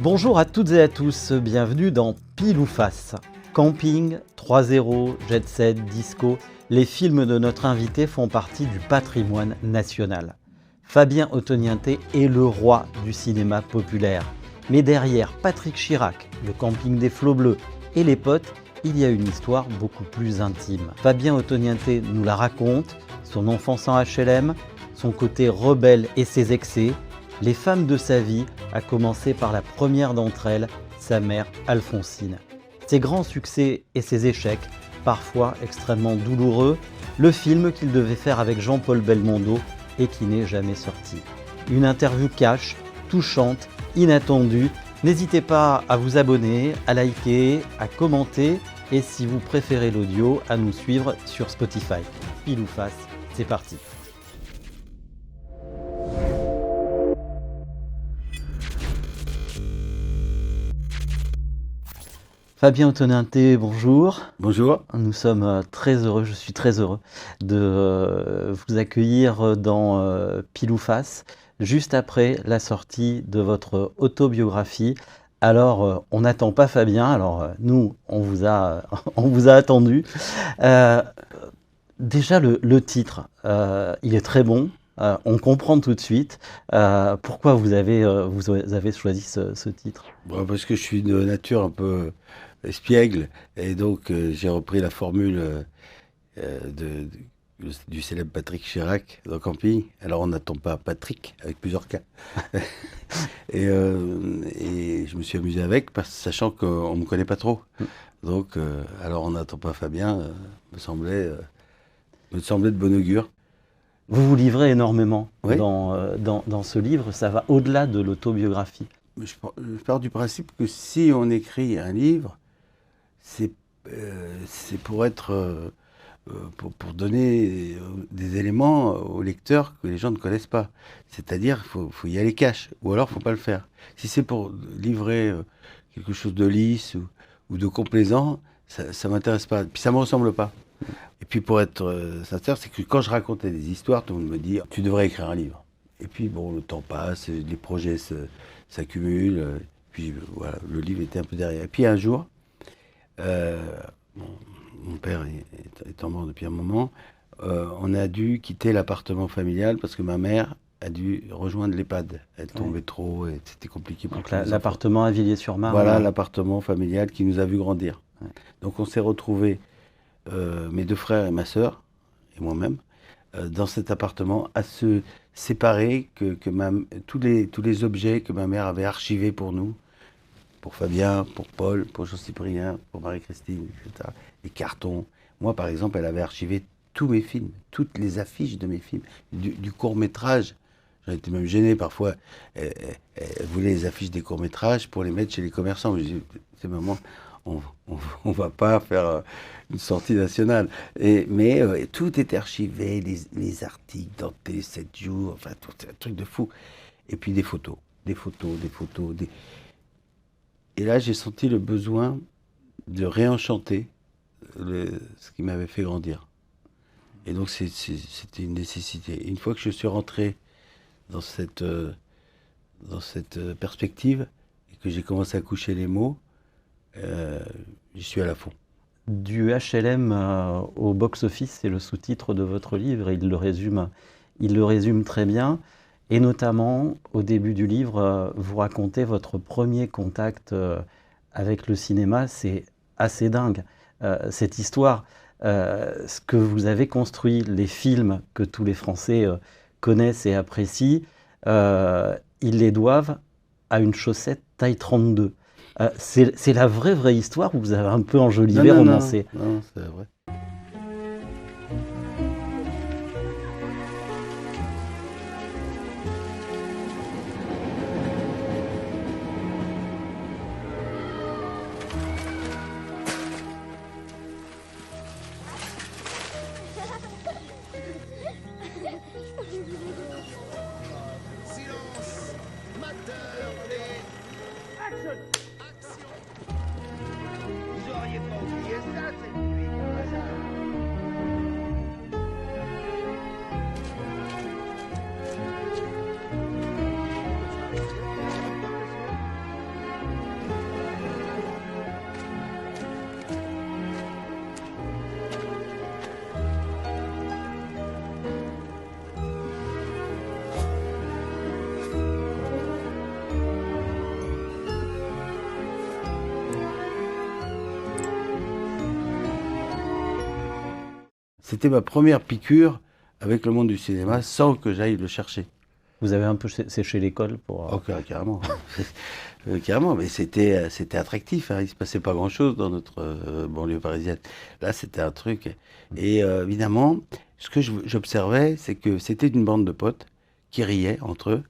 Bonjour à toutes et à tous, bienvenue dans Pile ou Face. Camping, 3-0, jet set, disco, les films de notre invité font partie du patrimoine national. Fabien Ottoniente est le roi du cinéma populaire. Mais derrière Patrick Chirac, le camping des flots bleus et les potes, il y a une histoire beaucoup plus intime. Fabien Ottoniente nous la raconte, son enfance en HLM, son côté rebelle et ses excès, les femmes de sa vie, à commencer par la première d'entre elles, sa mère Alphonsine. Ses grands succès et ses échecs, parfois extrêmement douloureux, le film qu'il devait faire avec Jean-Paul Belmondo et qui n'est jamais sorti. Une interview cash, touchante, inattendue. N'hésitez pas à vous abonner, à liker, à commenter et si vous préférez l'audio, à nous suivre sur Spotify. Pile ou face, c'est parti. Fabien Ottoniente, bonjour. Bonjour. Nous sommes très heureux, je suis très heureux de vous accueillir dans Pile ou Face, juste après la sortie de votre autobiographie. Alors, on n'attend pas Fabien, alors nous, on vous a attendu. Déjà, le titre, il est très bon. On comprend tout de suite pourquoi vous avez choisi ce titre. Bon, parce que je suis de nature un peu espiègle et donc j'ai repris la formule du célèbre Patrick Chirac dans Camping. Alors on n'attend pas Patrick avec plusieurs cas. et je me suis amusé avec, sachant qu'on ne me connaît pas trop. Donc alors on n'attend pas Fabien, me semblait de bon augure. Vous vous livrez énormément Oui. dans ce livre, ça va au-delà de l'autobiographie. Je pars du principe que si on écrit un livre, c'est pour être pour donner des éléments aux lecteurs que les gens ne connaissent pas. C'est-à-dire faut y aller cash, ou alors faut pas le faire. Si c'est pour livrer quelque chose de lisse ou de complaisant, ça m'intéresse pas. Puis ça me ressemble pas. Et puis pour être sincère, c'est que quand je racontais des histoires, tout le monde me dit « tu devrais écrire un livre ». Et puis bon, le temps passe, les projets s'accumulent, puis voilà, le livre était un peu derrière. Et puis un jour, mon père étant mort depuis un moment, on a dû quitter l'appartement familial parce que ma mère a dû rejoindre l'EHPAD. Elle tombait trop et c'était compliqué pour Donc l'appartement à Villiers-sur-Marne. Voilà, l'appartement familial qui nous a vu grandir. Ouais. Donc on s'est retrouvés, mes deux frères et ma sœur, et moi-même, dans cet appartement, à se séparer tous les objets que ma mère avait archivés pour nous, pour Fabien, pour Paul, pour Jean-Cyprien, pour Marie-Christine, etc. Les cartons. Moi, par exemple, elle avait archivé tous mes films, toutes les affiches de mes films, du court-métrage. J'en étais même gêné parfois. Elle voulait les affiches des courts-métrages pour les mettre chez les commerçants. Je dis, c'est maman, on va pas faire une sortie nationale. Mais tout était archivé, les articles dans Télé 7 jours, enfin, tout un truc de fou. Et puis des photos. Et là, j'ai senti le besoin de réenchanter ce qui m'avait fait grandir. Et donc, c'était une nécessité. Une fois que je suis rentré dans cette perspective et que j'ai commencé à coucher les mots, j'y suis à la fond. Du HLM au box-office, c'est le sous-titre de votre livre et il le résume très bien. Et notamment, au début du livre, vous racontez votre premier contact avec le cinéma. C'est assez dingue, cette histoire. Ce que vous avez construit, les films que tous les Français connaissent et apprécient, ils les doivent à une chaussette taille 32. C'est la vraie histoire ou vous avez un peu enjolivé, romancé? Non, c'est vrai. Vous auriez pas oublié ça cette nuit, par hasard? c'était ma première piqûre avec le monde du cinéma sans que j'aille le chercher. Vous avez un peu séché l'école pour... Oh, carrément. Carrément, mais c'était attractif. Hein. Il ne se passait pas grand-chose dans notre banlieue parisienne. Là, c'était un truc. Et évidemment, ce que j'observais, c'est que c'était une bande de potes qui riaient entre eux.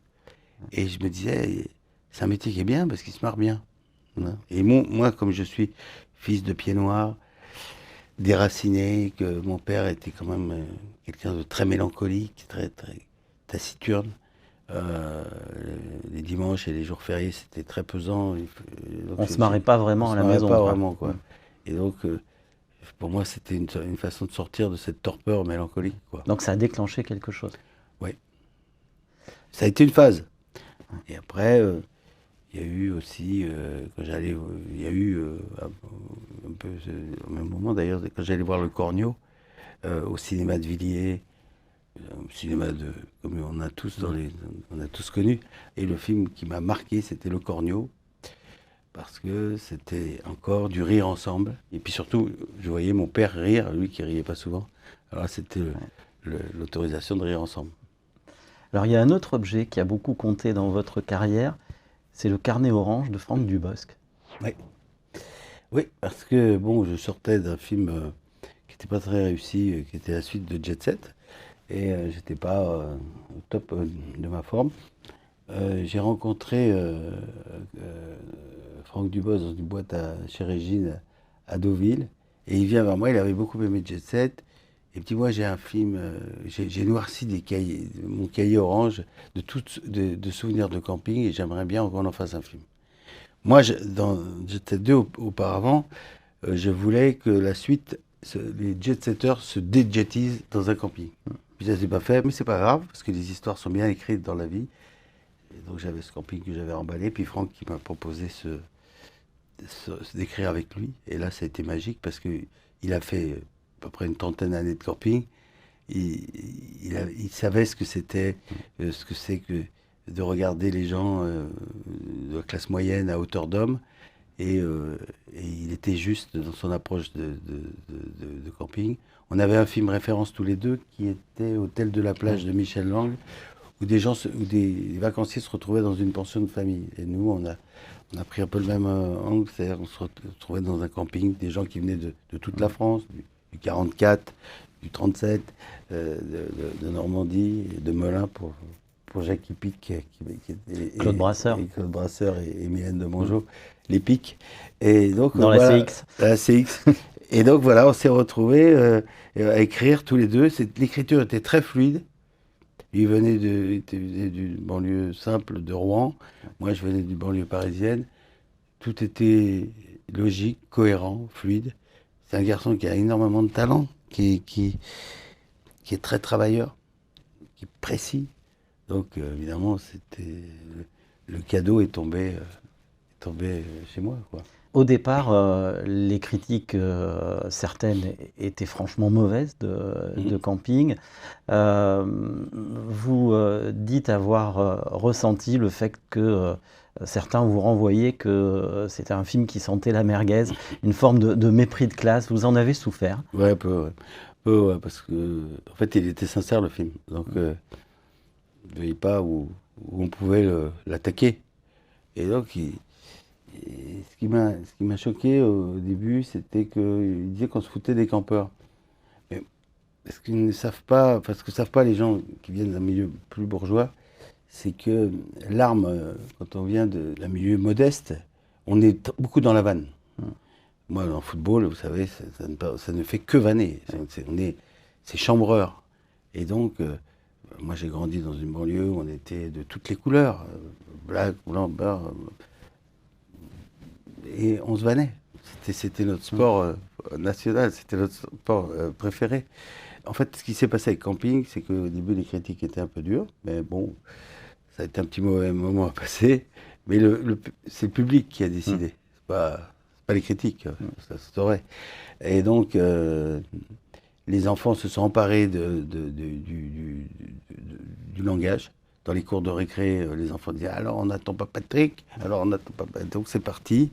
Et je me disais, c'est un métier qui est bien parce qu'il se marre bien. Hein. Et moi, comme je suis fils de pied noir, déraciné, que mon père était quand même quelqu'un de très mélancolique, très, très taciturne. Les dimanches et les jours fériés, c'était très pesant. On ne se marrait pas vraiment à la maison. Pas vraiment, quoi. Et donc, pour moi, c'était une façon de sortir de cette torpeur mélancolique, quoi. Donc ça a déclenché quelque chose. Oui. Ça a été une phase. Et après, il y a eu aussi, quand j'allais, il y a eu un peu au même moment d'ailleurs, quand j'allais voir le Cornio au cinéma de Villiers, un cinéma comme on a tous on a tous connu. Et le film qui m'a marqué, c'était le Cornio, parce que c'était encore du rire ensemble. Et puis surtout, je voyais mon père rire, lui qui riait pas souvent. Alors là, c'était l'autorisation de rire ensemble. Alors il y a un autre objet qui a beaucoup compté dans votre carrière, c'est le carnet orange de Franck Dubosc. Oui. Oui, parce que bon, je sortais d'un film qui n'était pas très réussi, qui était la suite de Jet Set, et j'étais pas au top de ma forme. J'ai rencontré Franck Dubosc dans une boîte chez Régine à Deauville, et il vient vers moi, il avait beaucoup aimé Jet Set. Et puis moi j'ai un film, j'ai noirci mon cahier orange de souvenirs de camping et j'aimerais bien qu'on en fasse un film. Moi, dans Jet Set 2 auparavant, je voulais que la suite, les jet-setters se déjettisent dans un camping. Puis ça s'est pas fait, mais c'est pas grave parce que les histoires sont bien écrites dans la vie. Et donc j'avais ce camping que j'avais emballé, puis Franck qui m'a proposé d'écrire avec lui. Et là ça a été magique parce qu'il a fait à peu près une trentaine d'années de camping. Il savait ce que c'était, ce que c'est que de regarder les gens de la classe moyenne à hauteur d'homme. Et il était juste dans son approche de camping. On avait un film référence tous les deux qui était Hôtel de la plage de Michel Lang, où des vacanciers se retrouvaient dans une pension de famille. Et nous, on a pris un peu le même angle, c'est-à-dire qu'on se retrouvait dans un camping, des gens qui venaient de toute la France, du 44, du 37, de Normandie, et de Melun pour Jacques Pic, Claude Brasseur. Claude Brasseur et Mylène de Mongeau, les Pics. Et donc, dans la CX. La CX. Et donc voilà, on s'est retrouvés à écrire tous les deux. L'écriture était très fluide. Il venait d'une banlieue simple de Rouen. Moi, je venais d'une banlieue parisienne. Tout était logique, cohérent, fluide. C'est un garçon qui a énormément de talent, qui est très travailleur, qui est précis. Donc évidemment, le cadeau est tombé chez moi, quoi. Au départ, les critiques, certaines étaient franchement mauvaises de camping. Vous dites avoir ressenti le fait que certains vous renvoyaient que c'était un film qui sentait la merguez, une forme de mépris de classe. Vous en avez souffert? Ouais, un peu, ouais. Ouais, parce que en fait, il était sincère le film. Donc, je ne voyais pas où on pouvait l'attaquer. Et donc, ce qui m'a choqué au début, c'était qu'il disait qu'on se foutait des campeurs. Mais ce qu'ils ne savent pas, enfin, ce que ne savent pas les gens qui viennent d'un milieu plus bourgeois, c'est que l'arme, quand on vient d'un milieu modeste, on est beaucoup dans la vanne. Moi, en football, vous savez, ça ne fait que vanner. C'est chambreur. Et donc, moi, j'ai grandi dans une banlieue où on était de toutes les couleurs, black, blanc, beurre. Et on se vannait. C'était notre sport national, c'était notre sport préféré. En fait, ce qui s'est passé avec Camping, c'est qu'au début, les critiques étaient un peu dures, mais bon, ça a été un petit mauvais moment à passer. Mais c'est le public qui a décidé, c'est pas les critiques, ça se saurait. Et donc, les enfants se sont emparés du langage. Dans les cours de récré, les enfants disaient « alors on n'attend pas Patrick, alors on n'attend pas Patrick ». Donc c'est parti.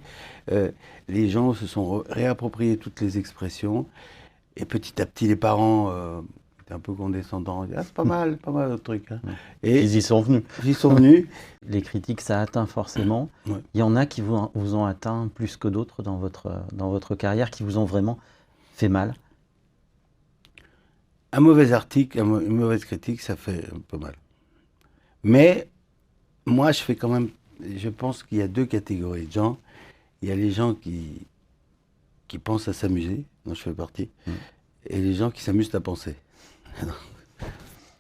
Les gens se sont réappropriés toutes les expressions. Et petit à petit, les parents étaient un peu condescendants. Ils disaient, ah, c'est pas mal votre truc. Hein. Et Ils y sont venus. ils sont venus. Les critiques, ça atteint forcément. Ouais. Il y en a qui vous ont atteint plus que d'autres dans votre carrière, qui vous ont vraiment fait mal. Un mauvais article, une mauvaise critique, ça fait un peu mal. Mais moi, je pense qu'il y a deux catégories de gens. Il y a les gens qui pensent à s'amuser, dont je fais partie, et les gens qui s'amusent à penser.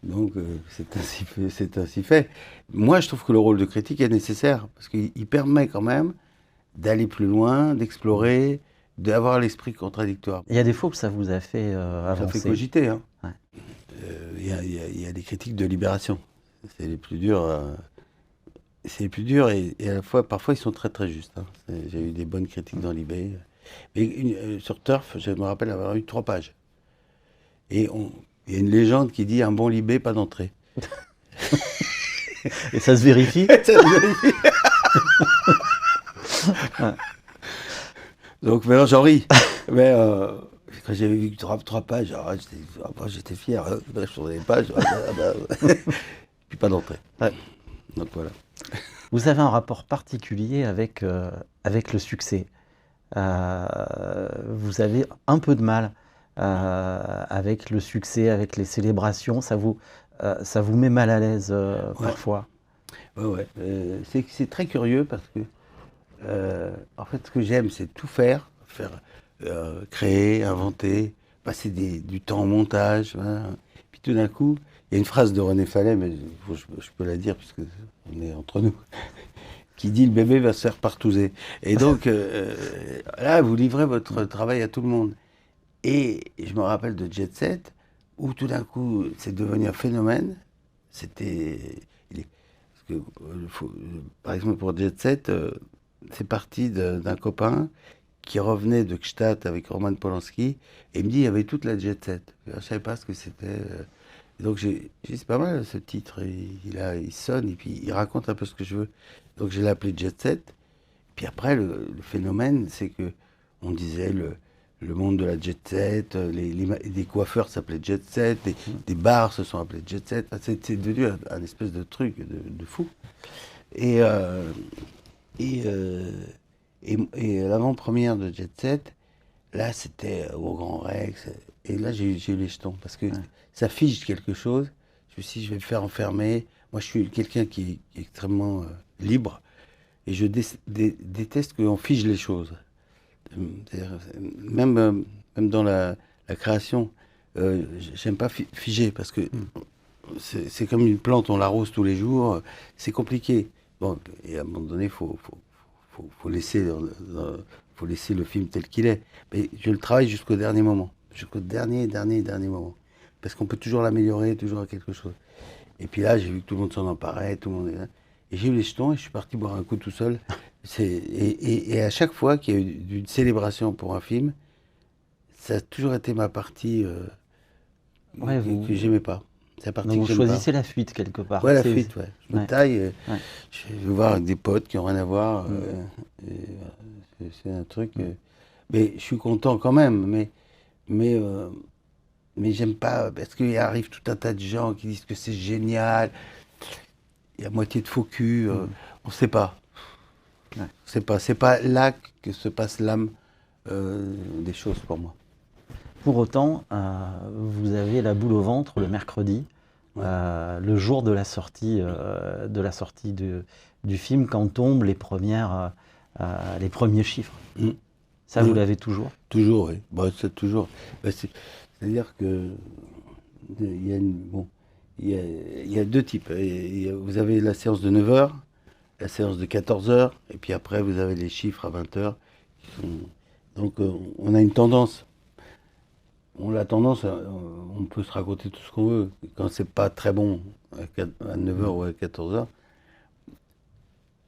Donc, c'est ainsi fait. Moi, je trouve que le rôle de critique est nécessaire, parce qu'il permet quand même d'aller plus loin, d'explorer, d'avoir l'esprit contradictoire. Il y a des fois où ça vous a fait avancer. Ça fait cogiter. Hein. Ouais. Il y a des critiques de libération. C'est les plus durs. C'est les plus durs et à la fois, parfois, ils sont très très justes. Hein. J'ai eu des bonnes critiques dans Libé. Mais sur Turf, je me rappelle avoir eu 3 pages. Et il y a une légende qui dit un bon Libé, pas d'entrée. Et ça se vérifie. Ça se vérifie. Donc maintenant, j'en ris. Mais quand j'avais vu 3 pages, j'étais fier. Hein. Je tournais les pages. Puis pas d'entrée. Ouais. Donc voilà. Vous avez un rapport particulier avec le succès. Vous avez un peu de mal avec le succès, avec les célébrations. Ça vous met mal à l'aise parfois. Ouais. C'est très curieux parce que en fait, ce que j'aime, c'est tout faire, créer, inventer, passer du temps au montage. Hein. Puis tout d'un coup, il y a une phrase de René Fallet, mais je peux la dire puisque on est entre nous, qui dit le bébé va se faire partouzer. Et donc là, vous livrez votre travail à tout le monde. Et je me rappelle de Jet Set, où tout d'un coup, c'est devenu un phénomène. Par exemple, pour Jet Set, c'est parti d'un copain qui revenait de Gstaad avec Roman Polanski, et il me dit il y avait toute la Jet Set. Je ne savais pas ce que c'était. Donc j'ai dit c'est pas mal ce titre, il sonne et puis il raconte un peu ce que je veux. Donc je l'ai appelé Jet Set. Puis après le phénomène, c'est que on disait le monde de la Jet Set, des coiffeurs s'appelaient Jet Set, des bars se sont appelés Jet Set. C'est devenu un espèce de truc de fou. Et l'avant-première de Jet Set, là c'était au Grand Rex. Et là j'ai eu les jetons parce que ça fige quelque chose. Je me suis dit je vais me faire enfermer. Moi je suis quelqu'un qui est extrêmement libre et je déteste qu'on fige les choses. Même dans la création, j'aime pas figer parce que c'est comme une plante, on l'arrose tous les jours, c'est compliqué. Bon, et à un moment donné, faut laisser le film tel qu'il est. Mais je le travaille jusqu'au dernier moment, jusqu'au dernier moment, parce qu'on peut toujours l'améliorer, toujours quelque chose. Et puis là, j'ai vu que tout le monde s'en emparait, tout le monde. Et j'ai eu les jetons et je suis parti boire un coup tout seul. Et à chaque fois qu'il y a eu une célébration pour un film, ça a toujours été ma partie que j'aimais pas. C'est la partie Donc que vous choisissez la fuite quelque part. Ouais, la fuite, ouais. Je me taille, je vais voir des potes qui n'ont rien à voir. C'est un truc. Mais je suis content quand même. Mais j'aime pas, parce qu'il arrive tout un tas de gens qui disent que c'est génial. Il y a moitié de faux cul. On ne sait pas. C'est pas là que se passe l'âme des choses pour moi. Pour autant, vous avez la boule au ventre le mercredi, le jour de la sortie, du film, quand tombent les premiers chiffres. Ça, vous l'avez toujours? Toujours, oui. Bah, c'est toujours. Bah, c'est-à-dire que il y a 2 types. Vous avez la séance de 9h, la séance de 14h, et puis après vous avez les chiffres à 20h. Donc on a une tendance. On peut se raconter tout ce qu'on veut. Quand c'est pas très bon à 9h ou à 14h,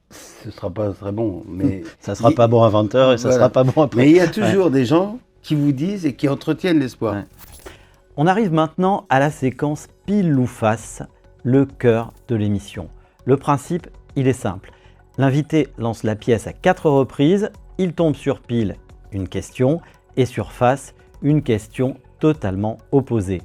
ce sera pas très bon. Mais ça sera pas bon à 20h et ça sera pas bon après. Mais il y a toujours des gens qui vous disent et qui entretiennent l'espoir. Ouais. On arrive maintenant à la séquence pile ou face, le cœur de l'émission. Le principe, il est simple. L'invité lance la pièce à 4 reprises, il tombe sur pile une question et sur face une question totalement opposés.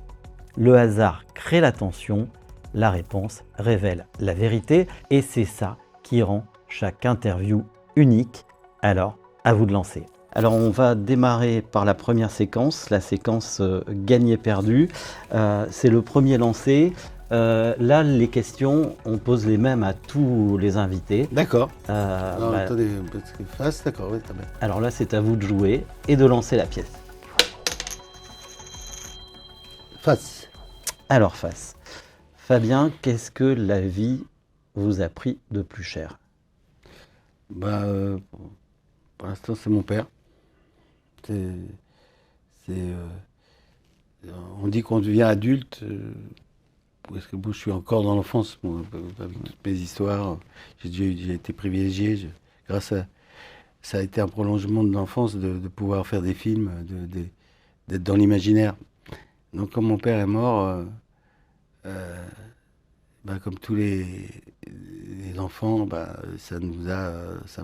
Le hasard crée la tension, la réponse révèle la vérité et c'est ça qui rend chaque interview unique. Alors, à vous de lancer. Alors on va démarrer par la première séquence, la séquence gagné-perdu. C'est le premier lancé. Là, les questions, on pose les mêmes à tous les invités. D'accord. Attendez, parce que face, d'accord, oui, très bien. Alors là, c'est à vous de jouer et de lancer la pièce. Face. Alors face. Fabien, qu'est-ce que la vie vous a pris de plus cher? Pour l'instant, c'est mon père. On dit qu'on devient adulte, parce que moi, je suis encore dans l'enfance, moi, avec toutes mes histoires. J'ai été privilégié. Ça a été un prolongement de l'enfance de pouvoir faire des films, d'être dans l'imaginaire. Donc, quand mon père est mort, comme tous les enfants, ça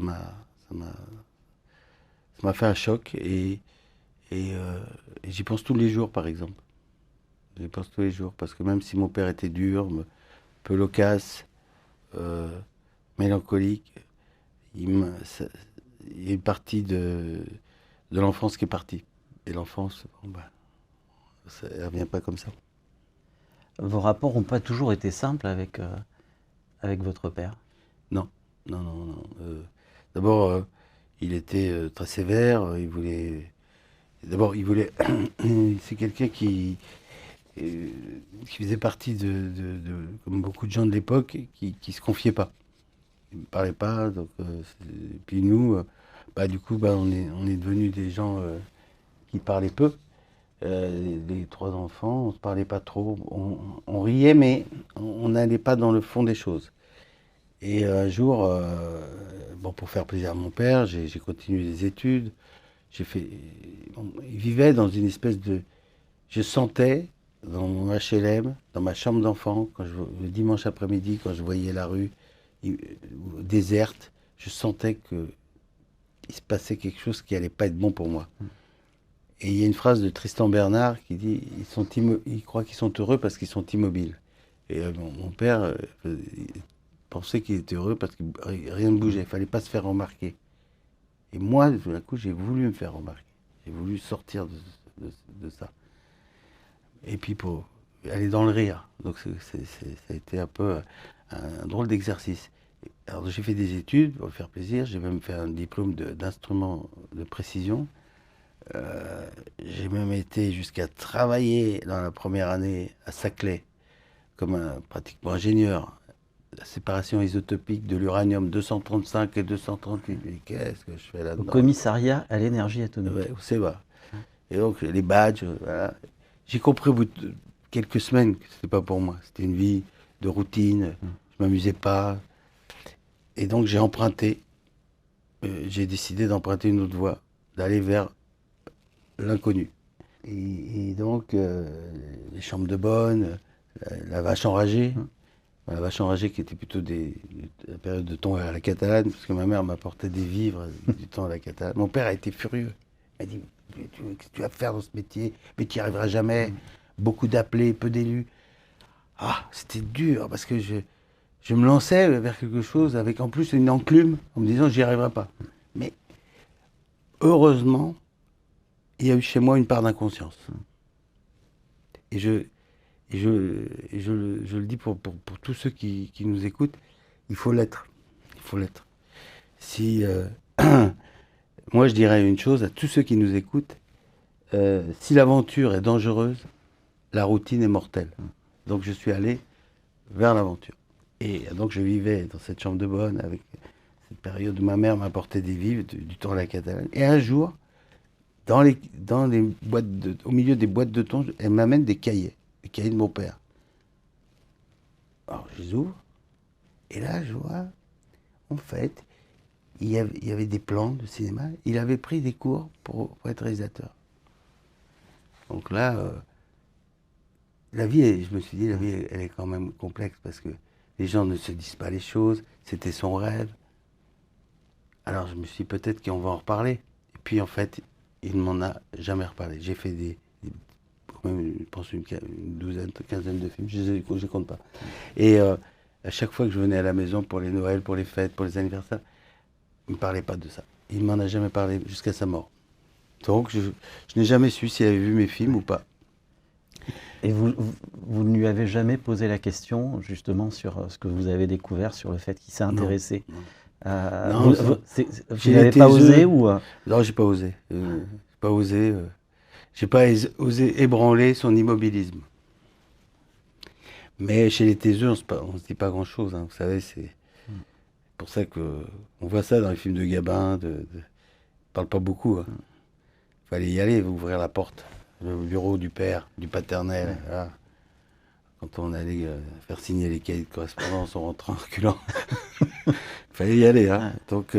m'a fait un choc et j'y pense tous les jours, par exemple. J'y pense tous les jours parce que même si mon père était dur, un peu loquace, mélancolique, il y a une partie de l'enfance qui est partie. Et l'enfance, ça ne revient pas comme ça. Vos rapports n'ont pas toujours été simples avec votre père? Non. D'abord, il était très sévère. C'est quelqu'un qui faisait partie comme beaucoup de gens de l'époque, qui se confiait pas. Il ne parlait pas. Donc, puis nous, du coup, on est devenus des gens qui parlaient peu. Les trois enfants, on ne se parlait pas trop. On riait, mais on n'allait pas dans le fond des choses. Et un jour, pour faire plaisir à mon père, j'ai continué les études. Il vivait dans une espèce de... Je sentais, dans mon HLM, dans ma chambre d'enfant, le dimanche après-midi, quand je voyais la rue déserte, je sentais qu'il se passait quelque chose qui n'allait pas être bon pour moi. Et il y a une phrase de Tristan Bernard qui dit « Ils croient qu'ils sont heureux parce qu'ils sont immobiles ». Et mon père pensait qu'il était heureux parce que rien ne bougeait, il ne fallait pas se faire remarquer. Et moi, tout d'un coup, j'ai voulu me faire remarquer. J'ai voulu sortir de ça. Et puis pour aller dans le rire. Donc ça a été un peu un drôle d'exercice. Alors j'ai fait des études pour me faire plaisir. J'ai même fait un diplôme d'instrument de précision. J'ai même été jusqu'à travailler dans la première année à Saclay comme pratiquement ingénieur. La séparation isotopique de l'uranium 235 et 238. Mais qu'est-ce que je fais là-dedans? Au commissariat à l'énergie atomique. Ouais, c'est vrai. Et donc les badges, voilà. J'ai compris au bout de quelques semaines que c'était pas pour moi. C'était une vie de routine. Je m'amusais pas. Et donc j'ai emprunté. J'ai décidé d'emprunter une autre voie, d'aller vers l'inconnu. Et donc les chambres de bonne, la vache enragée. La vache enragée qui était plutôt la période de thon à la catalane, parce que ma mère m'apportait des vivres du thon à la catalane. Mon père a été furieux. Il m'a dit qu'est-ce que tu vas faire dans ce métier? Mais tu n'y arriveras jamais. Beaucoup d'appelés, peu d'élus. Ah, c'était dur parce que je me lançais vers quelque chose avec en plus une enclume en me disant j'y arriverai pas. Mais heureusement, il y a eu chez moi une part d'inconscience. Et je le dis pour tous ceux qui nous écoutent, il faut l'être. Il faut l'être. Si, moi, je dirais une chose à tous ceux qui nous écoutent, si l'aventure est dangereuse, la routine est mortelle. Donc, je suis allé vers l'aventure. Et donc, je vivais dans cette chambre de bonne, avec cette période où ma mère m'apportait des vivres, du thon à la catalane. Et un jour, dans les boîtes au milieu des boîtes de thon, elle m'amène des cahiers de mon père. Alors, je les ouvre, et là, je vois, en fait, il y avait des plans de cinéma. Il avait pris des cours pour être réalisateur. Donc là, la vie, je me suis dit, la vie, elle est quand même complexe, parce que les gens ne se disent pas les choses. C'était son rêve. Alors, je me suis dit, peut-être qu'on va en reparler. Et puis, en fait, il ne m'en a jamais reparlé. J'ai fait quand même, je pense, une douzaine, quinzaine de films, je ne compte pas. Et à chaque fois que je venais à la maison pour les Noëls, pour les fêtes, pour les anniversaires, il ne me parlait pas de ça. Il ne m'en a jamais parlé jusqu'à sa mort. Donc, je n'ai jamais su s'il avait vu mes films ou pas. Et vous ne lui avez jamais posé la question, justement, sur ce que vous avez découvert, sur le fait qu'il s'est intéressé? Non, vous n'avez pas osé ou Non, j'ai pas osé. J'ai pas osé ébranler son immobilisme. Mais chez les taiseux, on se dit pas grand-chose. Hein. Vous savez, c'est pour ça on voit ça dans les films de Gabin. Ils parlent pas beaucoup. Hein. Fallait y aller, ouvrir la porte. Le bureau du père, du paternel. Voilà. Quand on allait faire signer les cahiers de correspondance, on rentrait en reculant. Fallait y aller. Hein. Donc,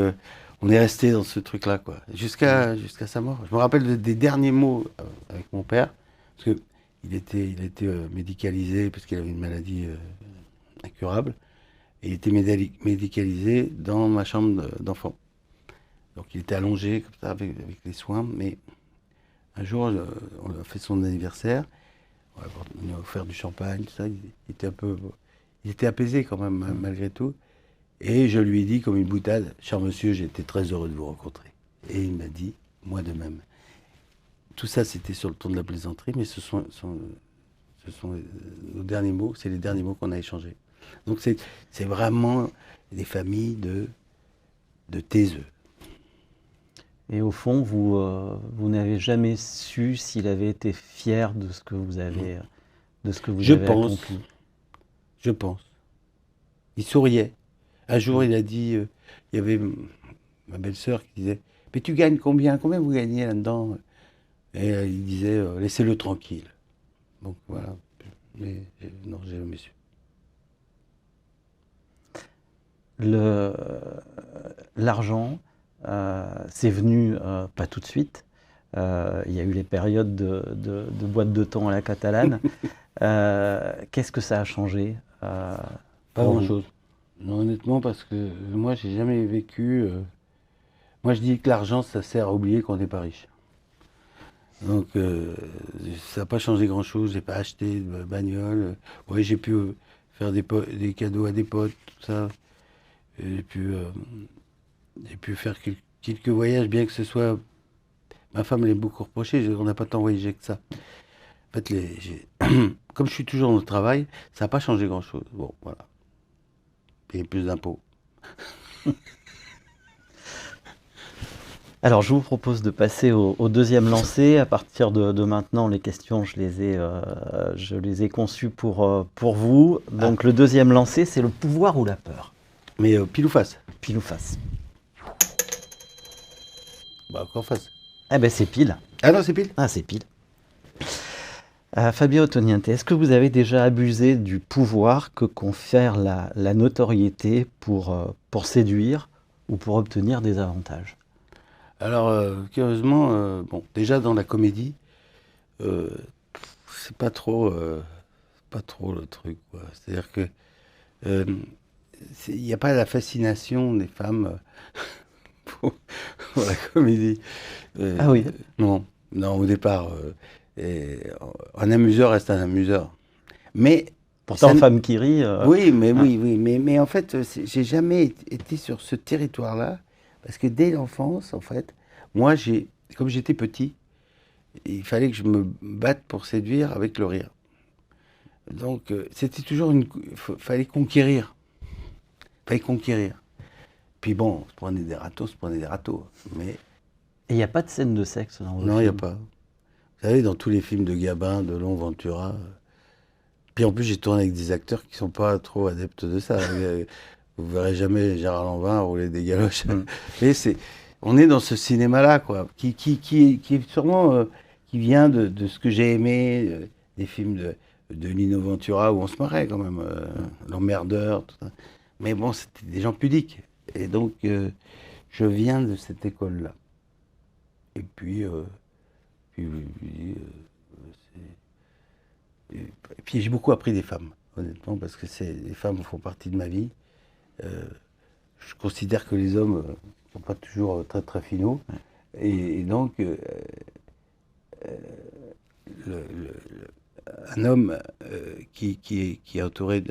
on est resté dans ce truc-là, quoi, jusqu'à sa mort. Je me rappelle des derniers mots avec mon père, parce que il était médicalisé, parce qu'il avait une maladie incurable, et il était médicalisé dans ma chambre d'enfant. Donc, il était allongé, comme ça, avec les soins, mais un jour, on a fait son anniversaire, on a offert du champagne, tout ça, il était apaisé quand même, malgré tout. Et je lui ai dit, comme une boutade, « Cher monsieur, j'ai été très heureux de vous rencontrer. » Et il m'a dit, « Moi de même. » Tout ça, c'était sur le ton de la plaisanterie, mais ce sont nos derniers mots, c'est les derniers mots qu'on a échangés. Donc c'est vraiment des familles de taiseux. Et au fond, vous n'avez jamais su s'il avait été fier de ce que vous avez, accompli. Je pense. Il souriait. Un jour, il a dit, il y avait ma belle-sœur qui disait, « Mais tu gagnes combien? Combien vous gagnez là-dedans ?» Et il disait, « Laissez-le tranquille. » Donc voilà. Mais non, j'ai jamais su. L'argent, c'est venu pas tout de suite. Il y a eu les périodes de boîte de thon à la catalane. Qu'est-ce que ça a changé Pas grand-chose. Non, honnêtement, parce que moi, j'ai jamais vécu. Moi, je dis que l'argent, ça sert à oublier qu'on n'est pas riche. Donc, ça n'a pas changé grand-chose. J'ai pas acheté de bagnole. Oui, j'ai pu faire des cadeaux à des potes, tout ça. J'ai pu faire quelques voyages, bien que ce soit. Ma femme l'a beaucoup reproché. On n'a pas tant voyagé que ça. En fait, comme je suis toujours dans le travail, ça n'a pas changé grand-chose. Bon, voilà. Payer plus d'impôts. Alors, je vous propose de passer au deuxième lancé. À partir de maintenant, les questions, je les ai conçues pour vous. Donc, le deuxième lancé, c'est le pouvoir ou la peur? Mais pile ou face? Pile ou face? Bah, encore face. Eh ben, c'est pile. Ah non, c'est pile? Ah, c'est pile. Fabio Ottoniente, est-ce que vous avez déjà abusé du pouvoir que confère la notoriété pour séduire ou pour obtenir des avantages? Alors, curieusement, bon, déjà dans la comédie, c'est pas trop le truc, quoi. C'est-à-dire que il n'y a pas la fascination des femmes pour la comédie. Ah oui. Non, au départ, un amuseur reste un amuseur. Mais pourtant, femme qui rit. Oui, mais en fait, j'ai jamais été sur ce territoire-là. Parce que dès l'enfance, en fait, moi, comme j'étais petit, il fallait que je me batte pour séduire avec le rire. Donc, c'était toujours fallait conquérir. Puis bon, on se prenait des râteaux. Mais... Et il n'y a pas de scène de sexe dans vos films? Non, il n'y a pas. Vous savez, dans tous les films de Gabin, de Long Ventura... Puis en plus, j'ai tourné avec des acteurs qui ne sont pas trop adeptes de ça. Vous verrez jamais Gérard Lanvin rouler des galoches. Mais on est dans ce cinéma-là, quoi, qui est sûrement qui vient de ce que j'ai aimé, des films de Lino Ventura où on se marrait quand même, L'Emmerdeur, tout ça. Mais bon, c'était des gens pudiques. Et donc, je viens de cette école-là. Et puis j'ai beaucoup appris des femmes, honnêtement, parce que les femmes font partie de ma vie. Je considère que les hommes ne sont pas toujours très très finaux. Et donc, un homme qui est entouré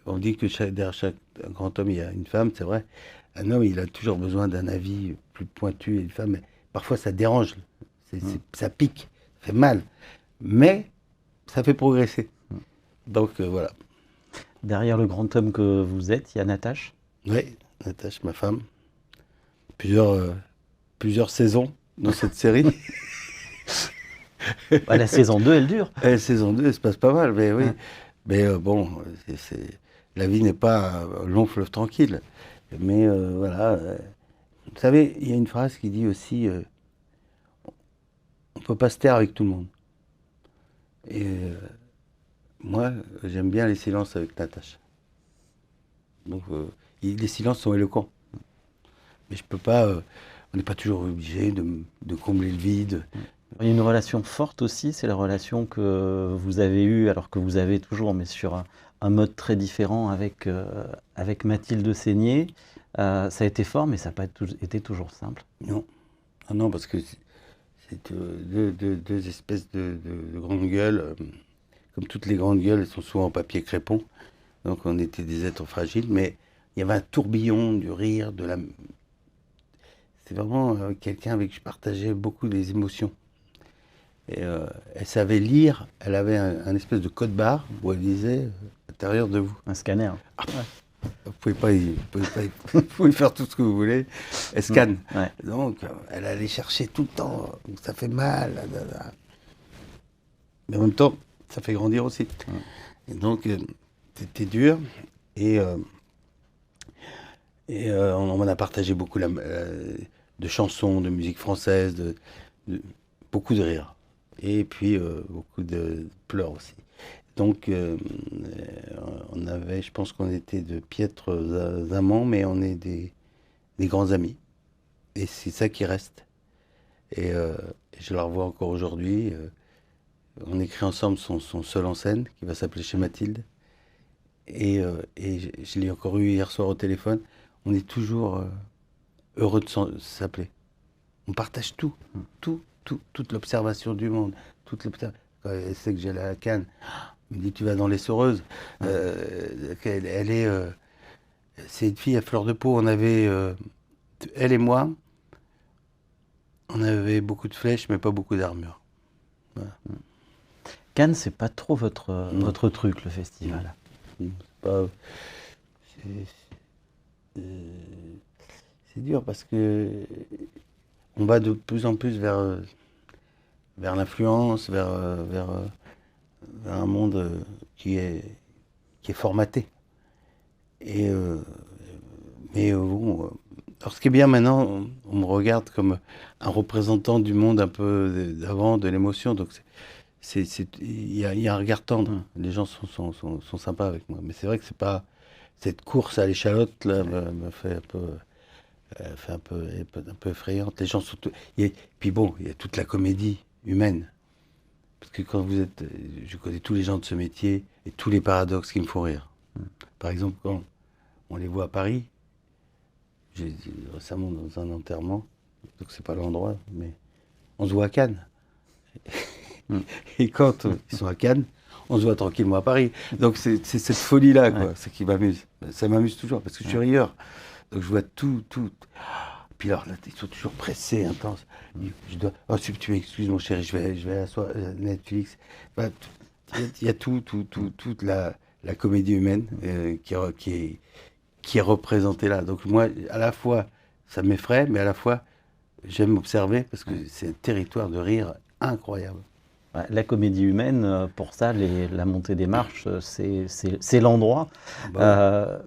on dit que derrière chaque grand homme, il y a une femme, c'est vrai. Un homme, il a toujours besoin d'un avis plus pointu, et une femme, parfois ça dérange, ça pique, ça fait mal, mais ça fait progresser. Donc voilà. Derrière le grand homme que vous êtes, il y a Natache. Oui, Natache, ma femme. Plusieurs saisons dans cette série. Bah, la saison 2, elle dure. La saison 2, elle se passe pas mal, mais oui. Ouais. Mais bon, la vie n'est pas un long fleuve tranquille. Mais voilà. Vous savez, il y a une phrase qui dit aussi on ne peut pas se taire avec tout le monde. Et moi, j'aime bien les silences avec Natacha. Donc, les silences sont éloquents. Mais je peux pas. On n'est pas toujours obligé de combler le vide. Il y a une relation forte aussi, c'est la relation que vous avez eue, alors que vous avez toujours, mais sur un mode très différent avec Mathilde Seigner. Ça a été fort, mais ça n'a pas été toujours simple. Non. Ah non, parce que c'est deux espèces de grandes gueules. Comme toutes les grandes gueules, elles sont souvent en papier crépon. Donc on était des êtres fragiles, mais il y avait un tourbillon du rire, C'est vraiment quelqu'un avec qui je partageais beaucoup des émotions. Et elle savait lire, elle avait un espèce de code barre où elle disait à l'intérieur de vous. Un scanner. Vous pouvez faire tout ce que vous voulez. Elle scanne. Ouais. Donc elle allait chercher tout le temps. Ça fait mal. Mais en même temps, ça fait grandir aussi. Et donc c'était dur. Et on en a partagé beaucoup de chansons, de musique française, beaucoup de rire. Et puis beaucoup de pleurs aussi. Donc je pense qu'on était de piètres amants, mais on est des grands amis. Et c'est ça qui reste. Et je la revois encore aujourd'hui. On écrit ensemble son seul en scène, qui va s'appeler Chez Mathilde. Et je l'ai encore eu hier soir au téléphone. On est toujours heureux de s'appeler. On partage tout, toute l'observation du monde. Quand elle sait que j'allais à Cannes, elle me dit tu vas dans les Soreuses. C'est une fille à fleur de peau. On avait, elle et moi, on avait beaucoup de flèches, mais pas beaucoup d'armure. Voilà. Cannes, c'est pas trop votre truc, le festival. C'est dur parce que on va de plus en plus vers l'influence, vers un monde qui est formaté. Mais bon, alors ce qui est bien maintenant, on me regarde comme un représentant du monde un peu d'avant, de l'émotion. Donc il y a un regard tendre. Les gens sont sympas avec moi. Mais c'est vrai que c'est pas cette course à l'échalote là me fait un peu effrayante. Les gens sont puis bon, il y a toute la comédie humaine. Parce que je connais tous les gens de ce métier et tous les paradoxes qui me font rire. Par exemple, quand on les voit à Paris, j'ai récemment dans un enterrement, donc c'est pas l'endroit, mais on se voit à Cannes. Et quand ils sont à Cannes, on se voit tranquillement à Paris. Donc c'est cette folie-là, quoi, c'est qui m'amuse. Ça m'amuse toujours, parce que je suis rieur. Donc je vois tout. Puis alors là, ils sont toujours pressés, intenses. Je dois. Oh, si tu m'excuses, mon chéri, je vais à Netflix. Enfin, il y a toute la comédie humaine qui est représentée là. Donc moi, à la fois, ça m'effraie, mais à la fois, j'aime observer parce que c'est un territoire de rire incroyable. La comédie humaine, pour ça, la montée des marches, c'est l'endroit.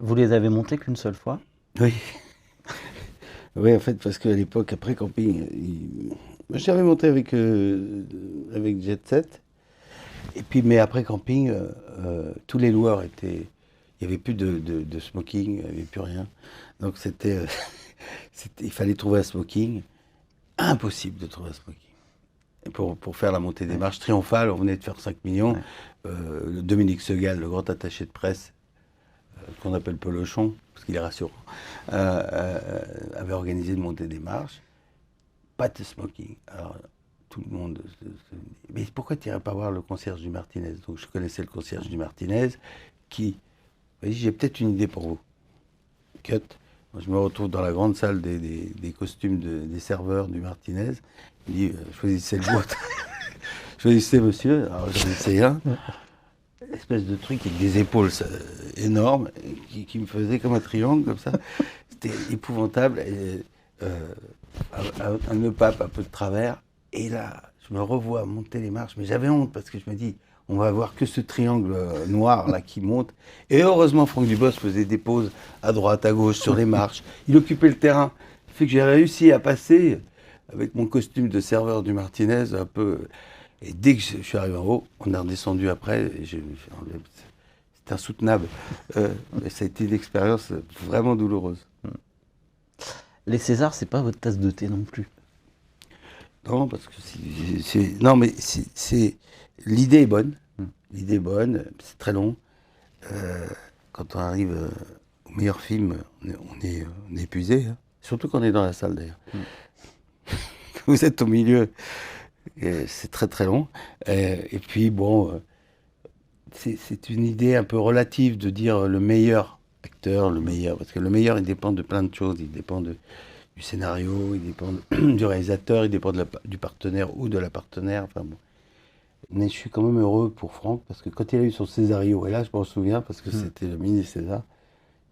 Vous les avez montées qu'une seule fois? Oui. Oui, en fait, parce qu'à l'époque, après camping, j'avais monté avec Jet Set. Et puis, mais après camping, tous les loueurs étaient. Il n'y avait plus de smoking, il n'y avait plus rien. Donc il fallait trouver un smoking. Impossible de trouver un smoking. Et pour faire la montée des marches triomphales, on venait de faire 5 millions. Dominique Segal, le grand attaché de presse, qu'on appelle Pelochon, parce qu'il est rassurant, avait organisé une montée des marches. Pas de smoking. Alors, tout le monde mais pourquoi tu n'irais pas voir le concierge du Martinez? Donc je connaissais le concierge du Martinez qui m'a dit j'ai peut-être une idée pour vous. Cut. Moi, je me retrouve dans la grande salle des costumes des serveurs du Martinez. Il dit choisissez le vôtre. Choisissez monsieur. Alors j'en essayé un. Espèce de truc avec des épaules énormes qui me faisait comme un triangle comme ça. C'était épouvantable. Et, un nœud pape un peu de travers. Et là, je me revois monter les marches. Mais j'avais honte parce que je me dis, on va avoir que ce triangle noir là qui monte. Et heureusement, Franck Dubos faisait des pauses à droite, à gauche, sur les marches. Il occupait le terrain. Ça fait que j'ai réussi à passer avec mon costume de serveur du Martinez un peu. Et dès que je suis arrivé en haut, on est redescendu après. Et c'est insoutenable. Mais ça a été une expérience vraiment douloureuse. Les Césars, c'est pas votre tasse de thé non plus. Non, parce que non, mais l'idée est bonne. L'idée est bonne, c'est très long. Quand on arrive au meilleur film, on est épuisé. Hein. Surtout quand on est dans la salle d'ailleurs. Vous êtes au milieu, c'est très très long. Et puis bon, c'est une idée un peu relative de dire le meilleur acteur, le meilleur. Parce que le meilleur, il dépend de plein de choses. Il dépend du scénario, il dépend du réalisateur, il dépend du partenaire ou de la partenaire. Enfin bon. Mais je suis quand même heureux pour Franck parce que quand il a eu son Césario, et là je m'en souviens parce que c'était le mini César,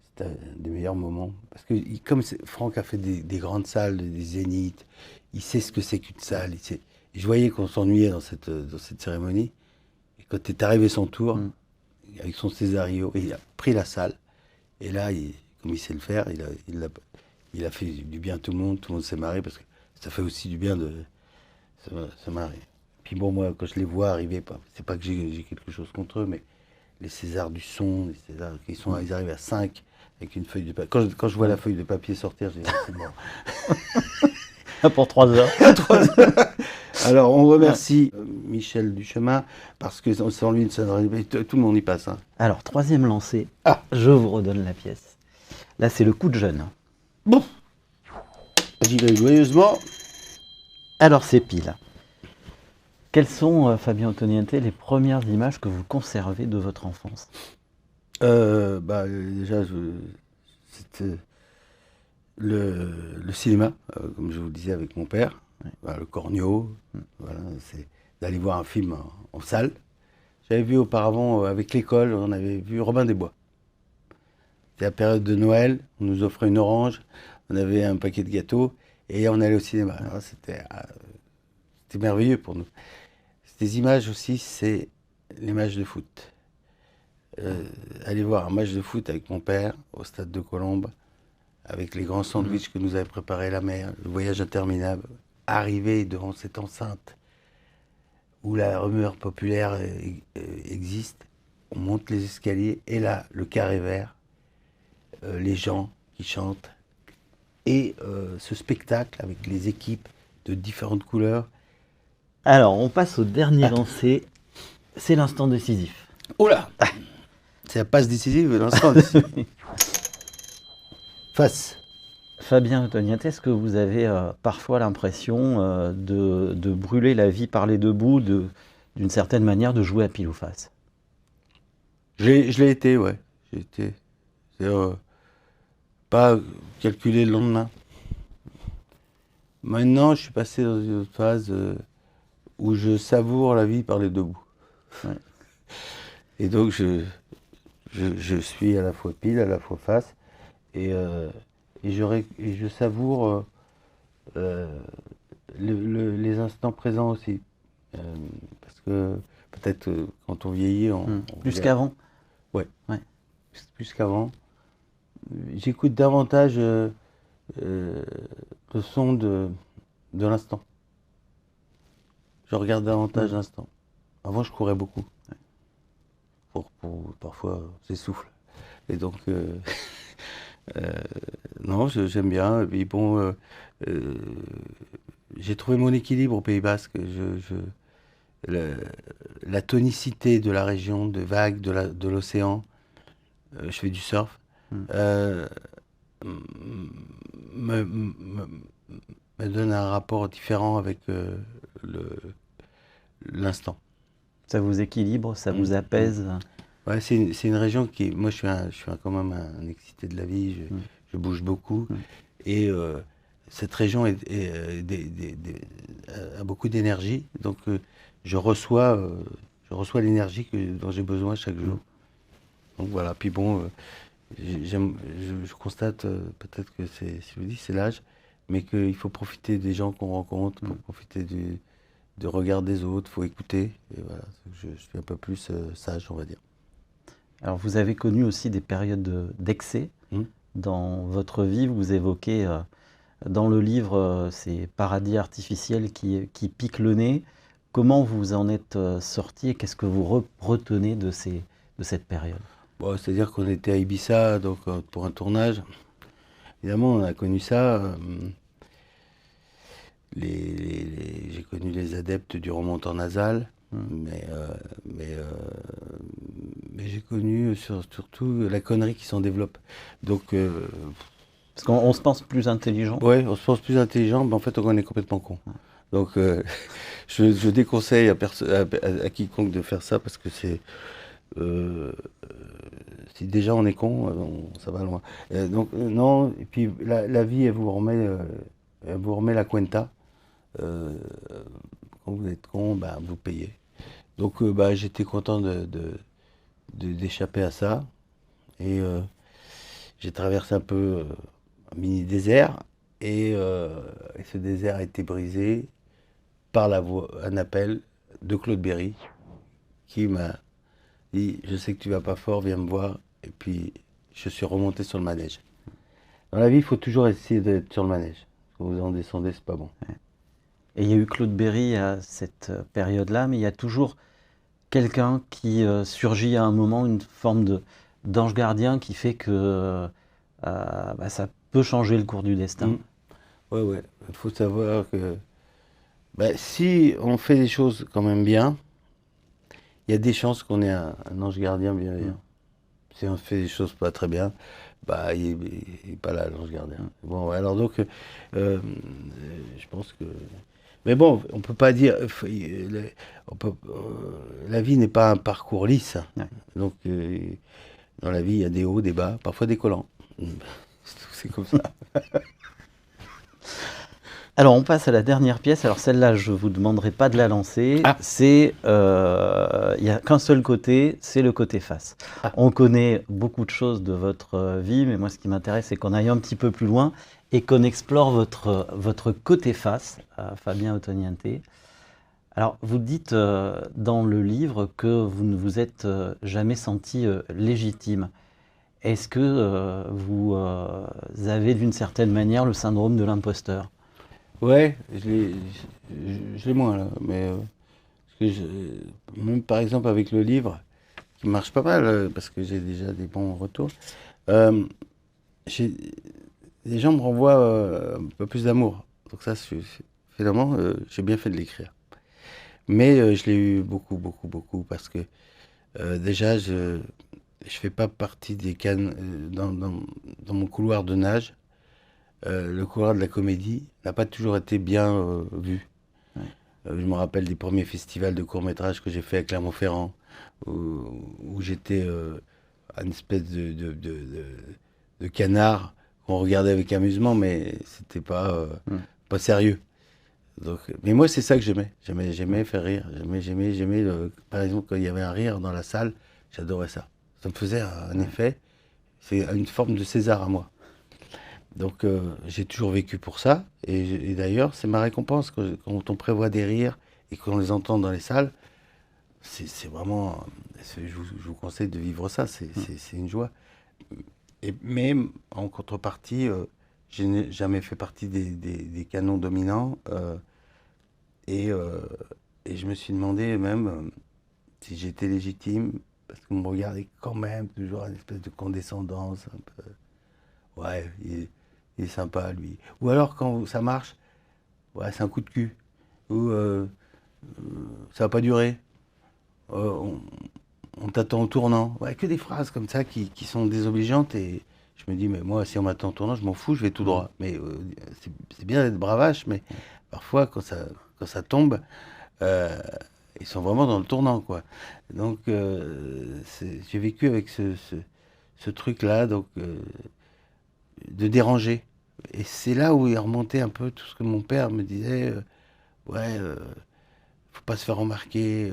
c'était un des meilleurs moments. Parce que comme Franck a fait des grandes salles, des zéniths, il sait ce que c'est qu'une salle. Et je voyais qu'on s'ennuyait dans cette cérémonie. Et quand est arrivé son tour, avec son Césario, il a pris la salle. Et là, comme il sait le faire, il a fait du bien à tout le monde s'est marré parce que ça fait aussi du bien de se marrer. Puis bon, moi, quand je les vois arriver, c'est pas que j'ai quelque chose contre eux, mais les Césars du son, les Césars, ils arrivent à 5 avec une feuille de papier. Quand je vois la feuille de papier sortir, je dis, c'est bon. Pour 3 heures. 3 heures. Alors, on remercie Michel Duchemin, parce que sans lui, tout le monde y passe. Hein. Alors, troisième lancé, je vous redonne la pièce. Là, c'est le coup de jeune. Bon, j'y vais joyeusement. Alors, c'est pile. Quelles sont, Fabien Ottoniente, les premières images que vous conservez de votre enfance? Déjà, c'était le cinéma, comme je vous le disais avec mon père, le Cornio, voilà, c'est d'aller voir un film en salle. J'avais vu auparavant, avec l'école, on avait vu Robin des Bois. C'était la période de Noël, on nous offrait une orange, on avait un paquet de gâteaux, et on allait au cinéma. Alors, c'était merveilleux pour nous. Ces images aussi, c'est les matchs de foot. Aller voir un match de foot avec mon père au stade de Colombes, avec les grands sandwichs que nous avait préparé la mère, le voyage interminable, arriver devant cette enceinte où la rumeur populaire existe, on monte les escaliers et là, le carré vert, les gens qui chantent et ce spectacle avec les équipes de différentes couleurs. Alors, on passe au dernier lancé, c'est l'instant décisif. Oh là, c'est la passe décisive, l'instant décisif. Face. Fabien Ottoniente, est-ce que vous avez parfois l'impression de brûler la vie par les deux bouts, d'une certaine manière de jouer à pile ou face? Je l'ai été, ouais. J'ai été. C'est-à-dire, pas calculer le lendemain. Maintenant, je suis passé dans une autre phase où je savoure la vie par les deux bouts. Ouais. Et donc, je suis à la fois pile, à la fois face. Et je savoure les instants présents aussi. Parce que peut-être quand on vieillit... Plus qu'avant. Ouais. Plus qu'avant. J'écoute davantage le son de l'instant. Je regarde davantage l'instant. Avant, je courais beaucoup. Pour parfois s'essouffle. Et donc... non, j'aime bien. Et puis bon, j'ai trouvé mon équilibre au Pays Basque. La tonicité de la région, de vagues, de l'océan. Je fais du surf. Me donne un rapport différent avec l'instant. Ça vous équilibre, ça vous apaise? Ouais, c'est une région qui... Moi, je suis quand même un excité de la vie, je bouge beaucoup. Et cette région a beaucoup d'énergie. Donc, je reçois l'énergie dont j'ai besoin chaque jour. Donc voilà, puis bon, je constate, peut-être que je vous dis, c'est l'âge, mais qu'il faut profiter des gens qu'on rencontre, pour profiter du regard des autres, il faut écouter. Et voilà, je suis un peu plus sage, on va dire. Alors vous avez connu aussi des périodes d'excès dans votre vie. Vous évoquez dans le livre ces paradis artificiels qui piquent le nez. Comment vous en êtes sorti et qu'est-ce que vous retenez de cette période? Bon, c'est-à-dire qu'on était à Ibiza donc, pour un tournage. Évidemment, on a connu ça. J'ai connu les adeptes du remontant nasal, mais j'ai connu surtout la connerie qui s'en développe. Donc, parce qu'on se pense plus intelligent. Oui, on se pense plus intelligent, mais en fait, on est complètement con. Donc, je déconseille à quiconque de faire ça parce que c'est... si déjà on est con, ça va loin. Donc, non, et puis la vie, elle vous remet la cuenta. Quand vous êtes con, bah, vous payez. Donc bah, j'étais content d'échapper à ça. Et j'ai traversé un peu un mini désert. Et ce désert a été brisé par un appel de Claude Berry qui m'a dit « Je sais que tu vas pas fort, viens me voir ». Et puis je suis remonté sur le manège. Dans la vie, il faut toujours essayer d'être sur le manège. Quand vous en descendez, c'est pas bon. Ouais. Et il y a eu Claude Berry à cette période-là, mais il y a toujours quelqu'un qui surgit à un moment, une forme d'ange gardien qui fait que bah, ça peut changer le cours du destin. Oui. Il faut savoir que bah, si on fait des choses quand même bien, il y a des chances qu'on ait un ange gardien bienveillant. Si on fait des choses pas très bien, bah, il n'est pas là, l'ange gardien. Bon, alors donc, je pense que... Mais bon, on peut pas dire... la vie n'est pas un parcours lisse. Ouais. Donc, dans la vie, il y a des hauts, des bas, parfois des collants. C'est comme ça. Alors, on passe à la dernière pièce. Alors, celle-là, je ne vous demanderai pas de la lancer. C'est, il n'y a qu'un seul côté, c'est le côté face. On connaît beaucoup de choses de votre vie, mais moi, ce qui m'intéresse, c'est qu'on aille un petit peu plus loin et qu'on explore votre côté face, Fabien Ottoniente. Alors, vous dites dans le livre que vous ne vous êtes jamais senti légitime. Est-ce que vous avez d'une certaine manière le syndrome de l'imposteur? Ouais, je l'ai moins là, mais même par exemple avec le livre, qui marche pas mal, parce que j'ai déjà des bons retours, les gens me renvoient un peu plus d'amour. Donc ça, finalement, j'ai bien fait de l'écrire. Mais je l'ai eu beaucoup, parce que déjà, je fais pas partie des cannes dans mon couloir de nage. Le couloir de la comédie n'a pas toujours été bien vu. Ouais. Je me rappelle des premiers festivals de courts-métrages que j'ai fait à Clermont-Ferrand, où j'étais une espèce de canard qu'on regardait avec amusement, mais c'était pas sérieux. Donc, mais moi, c'est ça que j'aimais. J'aimais faire rire. J'aimais par exemple, quand il y avait un rire dans la salle, j'adorais ça. Ça me faisait un effet. C'est une forme de César à moi. Donc j'ai toujours vécu pour ça, et d'ailleurs c'est ma récompense quand on prévoit des rires et qu'on les entend dans les salles, c'est vraiment, je vous conseille de vivre ça, c'est une joie. Mais en contrepartie, je n'ai jamais fait partie des canons dominants, et je me suis demandé même si j'étais légitime, parce qu'on me regardait quand même toujours une espèce de condescendance, un peu, ouais, il est sympa, lui. Ou alors, quand ça marche, ouais, c'est un coup de cul. Ou ça va pas durer. On t'attend au tournant. Ouais, que des phrases comme ça qui sont désobligeantes. Et je me dis, mais moi, si on m'attend au tournant, je m'en fous, je vais tout droit. Mais c'est bien d'être bravache, mais parfois, quand ça quand ça tombe, euh, ils sont vraiment dans le tournant, quoi. Donc, j'ai vécu avec ce truc-là, donc de déranger. Et c'est là où il remontait un peu tout ce que mon père me disait. Ouais, faut pas se faire remarquer.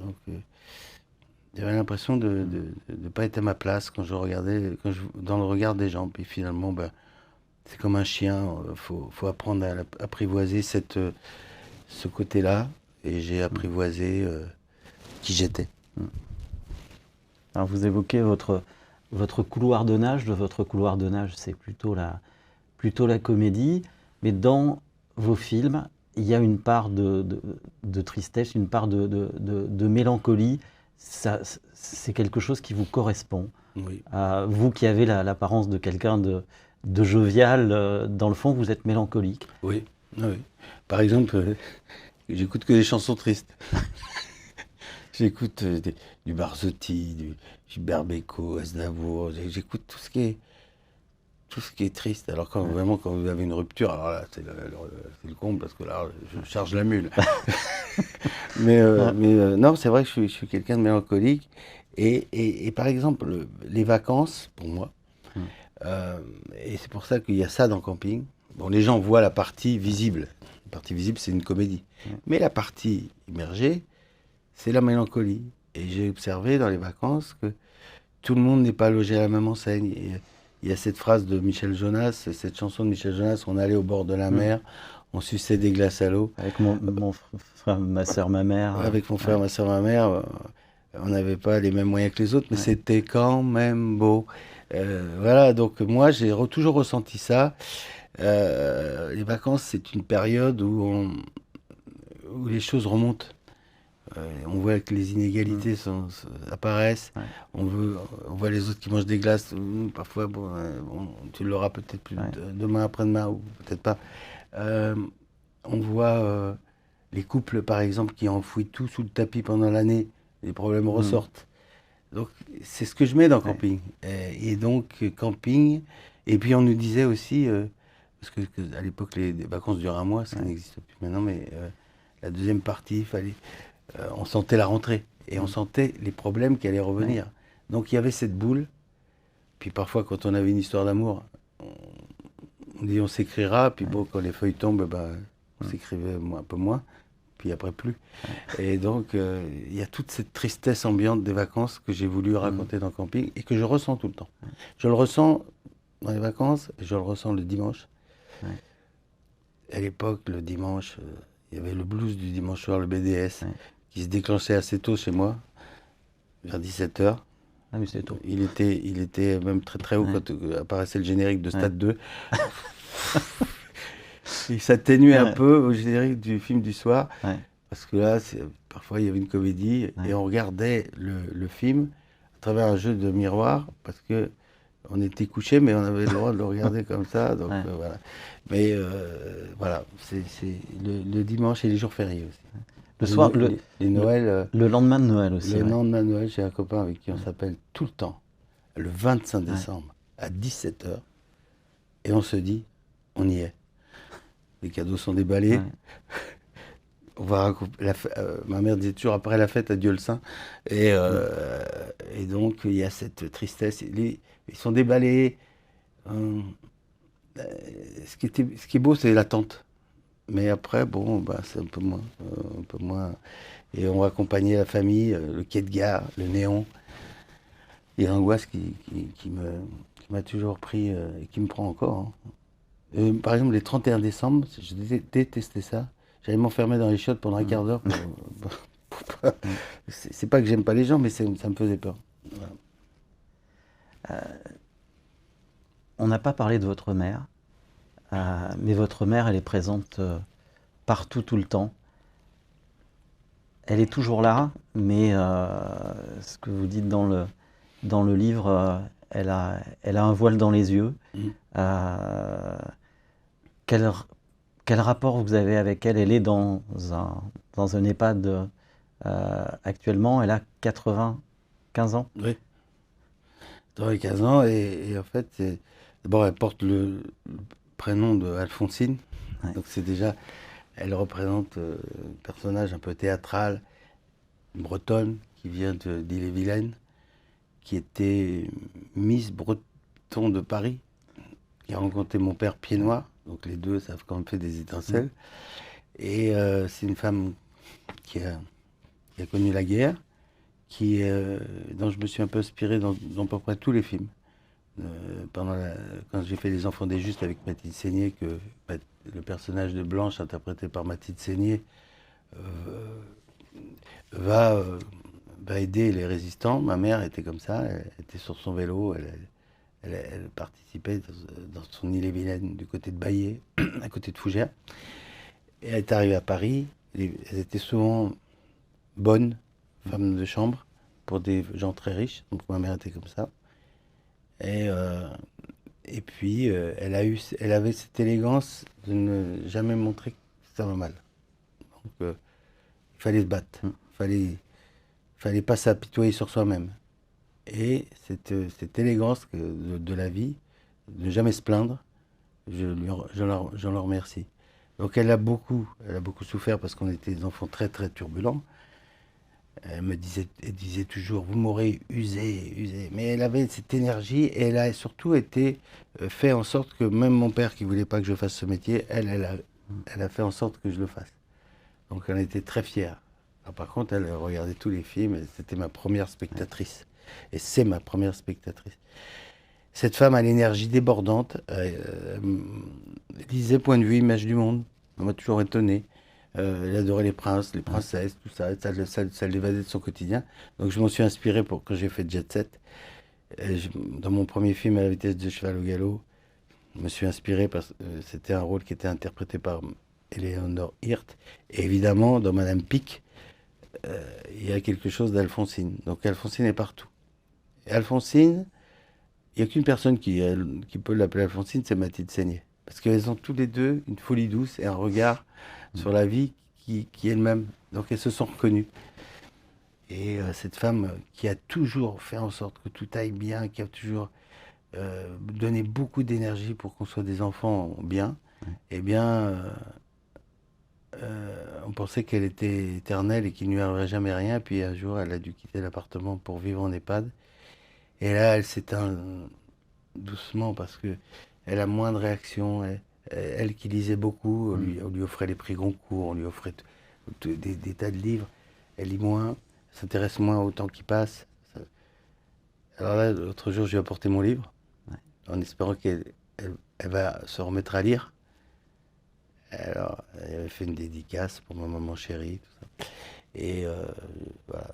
Donc, j'avais l'impression de ne pas être à ma place quand je regardais, dans le regard des gens. Puis finalement, ben, c'est comme un chien, faut apprendre à apprivoiser ce côté-là. Et j'ai apprivoisé qui j'étais. Alors vous évoquez votre couloir de nage. De votre couloir de nage, c'est plutôt la comédie. Mais dans vos films, il y a une part de tristesse, une part de mélancolie. C'est quelque chose qui vous correspond. Oui. Vous qui avez l'apparence de quelqu'un de jovial, dans le fond, vous êtes mélancolique. Oui, oui. Par exemple, j'écoute que des chansons tristes. J'écoute du Barzotti, du Gilbert Bécaud, Aznavour. J'écoute tout ce qui est triste. Alors quand vous avez une rupture, alors là, c'est le comble parce que là, je charge la mule. mais non, c'est vrai que je suis quelqu'un de mélancolique. Et par exemple, les vacances, pour moi, et c'est pour ça qu'il y a ça dans Camping. Bon, les gens voient la partie visible. La partie visible, c'est une comédie. Mais la partie immergée, c'est la mélancolie. Et j'ai observé dans les vacances que tout le monde n'est pas logé à la même enseigne. Et il y a cette phrase de Michel Jonas, cette chanson de Michel Jonas, on allait au bord de la mer, on suçait des glaces à l'eau. Avec mon frère, ma soeur, ma mère. Avec mon frère, ma soeur, ma mère, on n'avait pas les mêmes moyens que les autres, mais c'était quand même beau. Voilà, donc moi j'ai toujours ressenti ça. Les vacances, c'est une période où les choses remontent. On voit que les inégalités apparaissent. Ouais. On voit les autres qui mangent des glaces. Parfois, tu l'auras peut-être plus demain, après-demain, ou peut-être pas. On voit les couples, par exemple, qui enfouissent tout sous le tapis pendant l'année. Les problèmes ressortent. Donc, c'est ce que je mets dans Camping. Et donc, Camping. Et puis, on nous disait aussi, parce que à l'époque, les vacances durent un mois, ça n'existe plus maintenant, mais la deuxième partie, il fallait... on sentait la rentrée et on sentait les problèmes qui allaient revenir. Donc il y avait cette boule. Puis parfois, quand on avait une histoire d'amour, on dit on s'écrira. Puis bon, quand les feuilles tombent, on s'écrivait un peu moins. Puis après, plus. Et donc, il y a toute cette tristesse ambiante des vacances que j'ai voulu raconter dans Camping et que je ressens tout le temps. Je le ressens dans les vacances et je le ressens le dimanche. À l'époque, le dimanche... il y avait le blues du dimanche soir, le BDS, qui se déclenchait assez tôt chez moi, vers 17h. Ah oui, c'est tôt. Il était même très très haut quand apparaissait le générique de Stade 2. Il s'atténuait un peu au générique du film du soir, parce que là, parfois il y avait une comédie, et on regardait le film à travers un jeu de miroir, parce que on était couchés, mais on avait le droit de le regarder comme ça. Donc, voilà. Mais voilà, c'est le dimanche et les jours fériés aussi. Le soir, les Noëls. Le lendemain de Noël aussi. Le lendemain de Noël, j'ai un copain avec qui on s'appelle tout le temps, le 25 décembre, à 17h. Et on se dit, on y est. Les cadeaux sont déballés. On va ma mère disait toujours après la fête, adieu le Saint. Et donc, il y a cette tristesse. Ils sont déballés. Ce qui est beau, c'est l'attente. Mais après, bon, c'est un peu moins. Et on va accompagner la famille, le quai de gare, le néon. Et l'angoisse qui m'a toujours pris et qui me prend encore. Par exemple, les 31 décembre, je détestais ça. J'allais m'enfermer dans les chiottes pendant un quart d'heure. C'est pas que j'aime pas les gens, mais ça me faisait peur. Voilà. On n'a pas parlé de votre mère, mais votre mère, elle est présente partout, tout le temps. Elle est toujours là, mais ce que vous dites dans le livre, elle a un voile dans les yeux. Quel rapport vous avez avec elle? Elle est dans un EHPAD actuellement, elle a 95 ans. Oui, dans les 15 ans, et en fait, d'abord elle porte le prénom d'Alphonsine, donc c'est déjà Elle représente un personnage un peu théâtral, une bretonne qui vient d'Ille-et-Vilaine, qui était Miss Breton de Paris, qui a rencontré mon père pied noir, donc les deux, ça a quand même fait des étincelles. Et c'est une femme qui a connu la guerre, dont je me suis un peu inspiré dans à peu près tous les films. Quand j'ai fait Les Enfants des Justes avec Mathilde Seigné, le personnage de Blanche, interprété par Mathilde Seigné, euh, va, va aider les résistants. Ma mère était comme ça, elle était sur son vélo, elle participait dans son Ille-et-Vilaine du côté de Baillé, à côté de Fougères. Et elle est arrivée à Paris, elles étaient souvent bonnes, femmes de chambre, pour des gens très riches, donc ma mère était comme ça. Et, euh, et puis, elle avait cette élégance de ne jamais montrer que ça va mal. Donc, il fallait se battre. Fallait pas s'apitoyer sur soi-même. Et cette élégance de la vie, de ne jamais se plaindre, je l'en remercie. Donc, elle a beaucoup souffert parce qu'on était des enfants très, très turbulents. Elle disait toujours, vous m'aurez usé, usé. Mais elle avait cette énergie et elle a surtout été fait en sorte que même mon père qui voulait pas que je fasse ce métier, elle a fait en sorte que je le fasse. Donc elle était très fière. Alors, par contre, elle regardait tous les films et c'était ma première spectatrice. Et c'est ma première spectatrice. Cette femme a l'énergie débordante, lisait Point de vue, Image du Monde. Ça m'a toujours étonné. Elle adorait les princes, les princesses, tout ça. Ça l'évadait de son quotidien. Donc je m'en suis inspiré quand j'ai fait Jet Set. Dans mon premier film, À la vitesse de cheval au galop, je me suis inspiré parce que c'était un rôle qui était interprété par Eleanor Hirt. Et évidemment, dans Madame Pic, il y a quelque chose d'Alphonsine. Donc Alphonsine est partout. Et Alphonsine, il n'y a qu'une personne qui peut l'appeler Alphonsine, c'est Mathilde Seigné. Parce qu'elles ont tous les deux une folie douce et un regard sur la vie qui est le même. Donc elles se sont reconnues. Et cette femme qui a toujours fait en sorte que tout aille bien, qui a toujours donné beaucoup d'énergie pour qu'on soit des enfants bien, eh bien, on pensait qu'elle était éternelle et qu'il ne lui arriverait jamais rien. Puis un jour, elle a dû quitter l'appartement pour vivre en EHPAD. Et là, elle s'éteint doucement parce que elle a moins de réactions. Elle qui lisait beaucoup, on lui offrait les prix Goncourt, on lui offrait des tas de livres. Elle lit moins, s'intéresse moins au temps qui passe. Alors là, l'autre jour, je lui ai apporté mon livre, en espérant elle va se remettre à lire. Alors, elle avait fait une dédicace pour ma maman chérie, tout ça. Et voilà,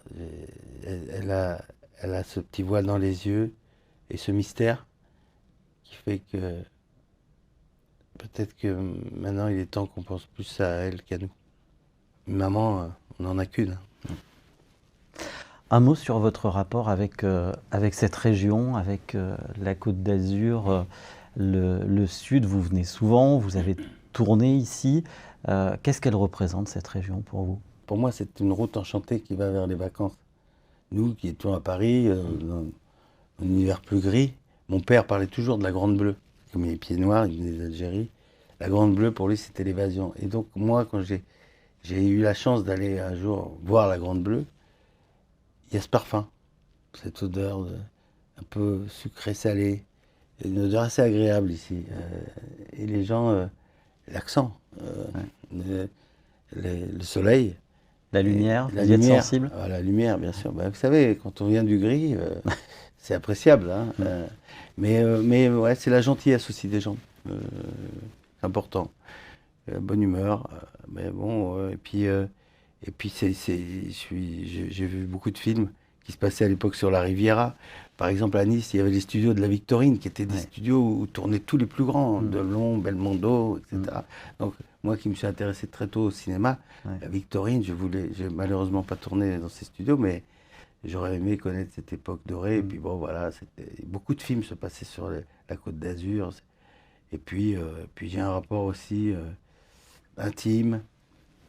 elle a ce petit voile dans les yeux et ce mystère qui fait que peut-être que maintenant il est temps qu'on pense plus à elle qu'à nous. Maman, on n'en a qu'une. Un mot sur votre rapport avec, avec cette région, avec la Côte d'Azur, le Sud. Vous venez souvent, vous avez tourné ici. Qu'est-ce qu'elle représente, cette région, pour vous? Pour moi, c'est une route enchantée qui va vers les vacances. Nous qui étions à Paris, dans un univers plus gris, mon père parlait toujours de la Grande Bleue. Comme il est pieds noirs, il venait d'Algérie. La Grande Bleue, pour lui, c'était l'évasion. Et donc, moi, quand j'ai eu la chance d'aller un jour voir la Grande Bleue, il y a ce parfum, cette odeur un peu sucré-salé, une odeur assez agréable ici. Et les gens, l'accent, le soleil. La lumière, La vous y êtes lumière, sensible? la lumière, bien sûr. Bah, vous savez, quand on vient du gris, c'est appréciable. Hein, mais ouais, c'est la gentillesse aussi des gens. C'est important. Bonne humeur. Mais bon, et puis j'ai vu beaucoup de films qui se passaient à l'époque sur la Riviera. Par exemple, à Nice, il y avait les studios de la Victorine, qui étaient des studios où tournaient tous les plus grands, Delon, Belmondo, etc. Donc, moi qui me suis intéressé très tôt au cinéma, la Victorine, j'ai malheureusement pas tourné dans ces studios, mais j'aurais aimé connaître cette époque dorée. Et puis bon, voilà, beaucoup de films se passaient sur la Côte d'Azur. Et puis j'ai un rapport aussi intime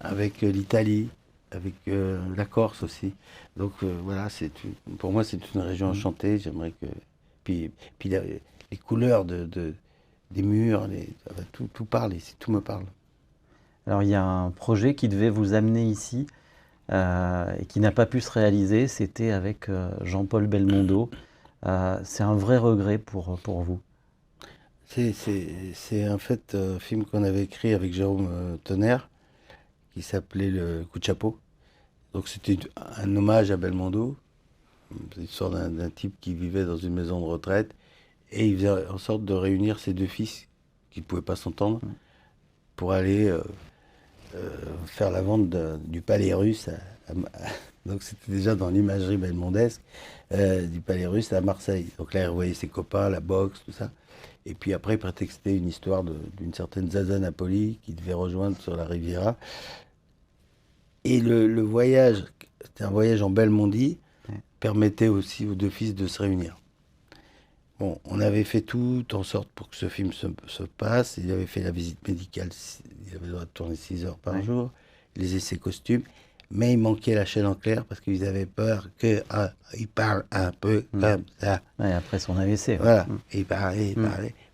avec l'Italie, avec la Corse aussi. Donc voilà, pour moi c'est une région enchantée. J'aimerais que puis les couleurs des murs, tout parle ici, tout me parle. Alors, il y a un projet qui devait vous amener ici et qui n'a pas pu se réaliser. C'était avec Jean-Paul Belmondo. C'est un vrai regret pour vous. C'est en fait un film qu'on avait écrit avec Jérôme Tonnerre, qui s'appelait Le Coup de chapeau. Donc c'était un hommage à Belmondo. C'est l'histoire d'un type qui vivait dans une maison de retraite et il faisait en sorte de réunir ses deux fils qui ne pouvaient pas s'entendre pour aller faire la vente du palais russe. Donc c'était déjà dans l'imagerie belmondesque du palais russe à Marseille. Donc là, il revoyait ses copains, la boxe, tout ça. Et puis après, il prétextait une histoire d'une certaine Zaza Napoli qui devait rejoindre sur la Riviera. Et le voyage, c'était un voyage en Belmondie, permettait aussi aux deux fils de se réunir. Bon, on avait fait tout en sorte pour que ce film se passe. Il avait fait la visite médicale, il avait le droit de tourner 6 heures par jour, les essais costumes, mais il manquait la chaîne en clair parce qu'ils avaient peur qu'il parle un peu comme ça. Ouais, après son AVC. Voilà, et il parlait.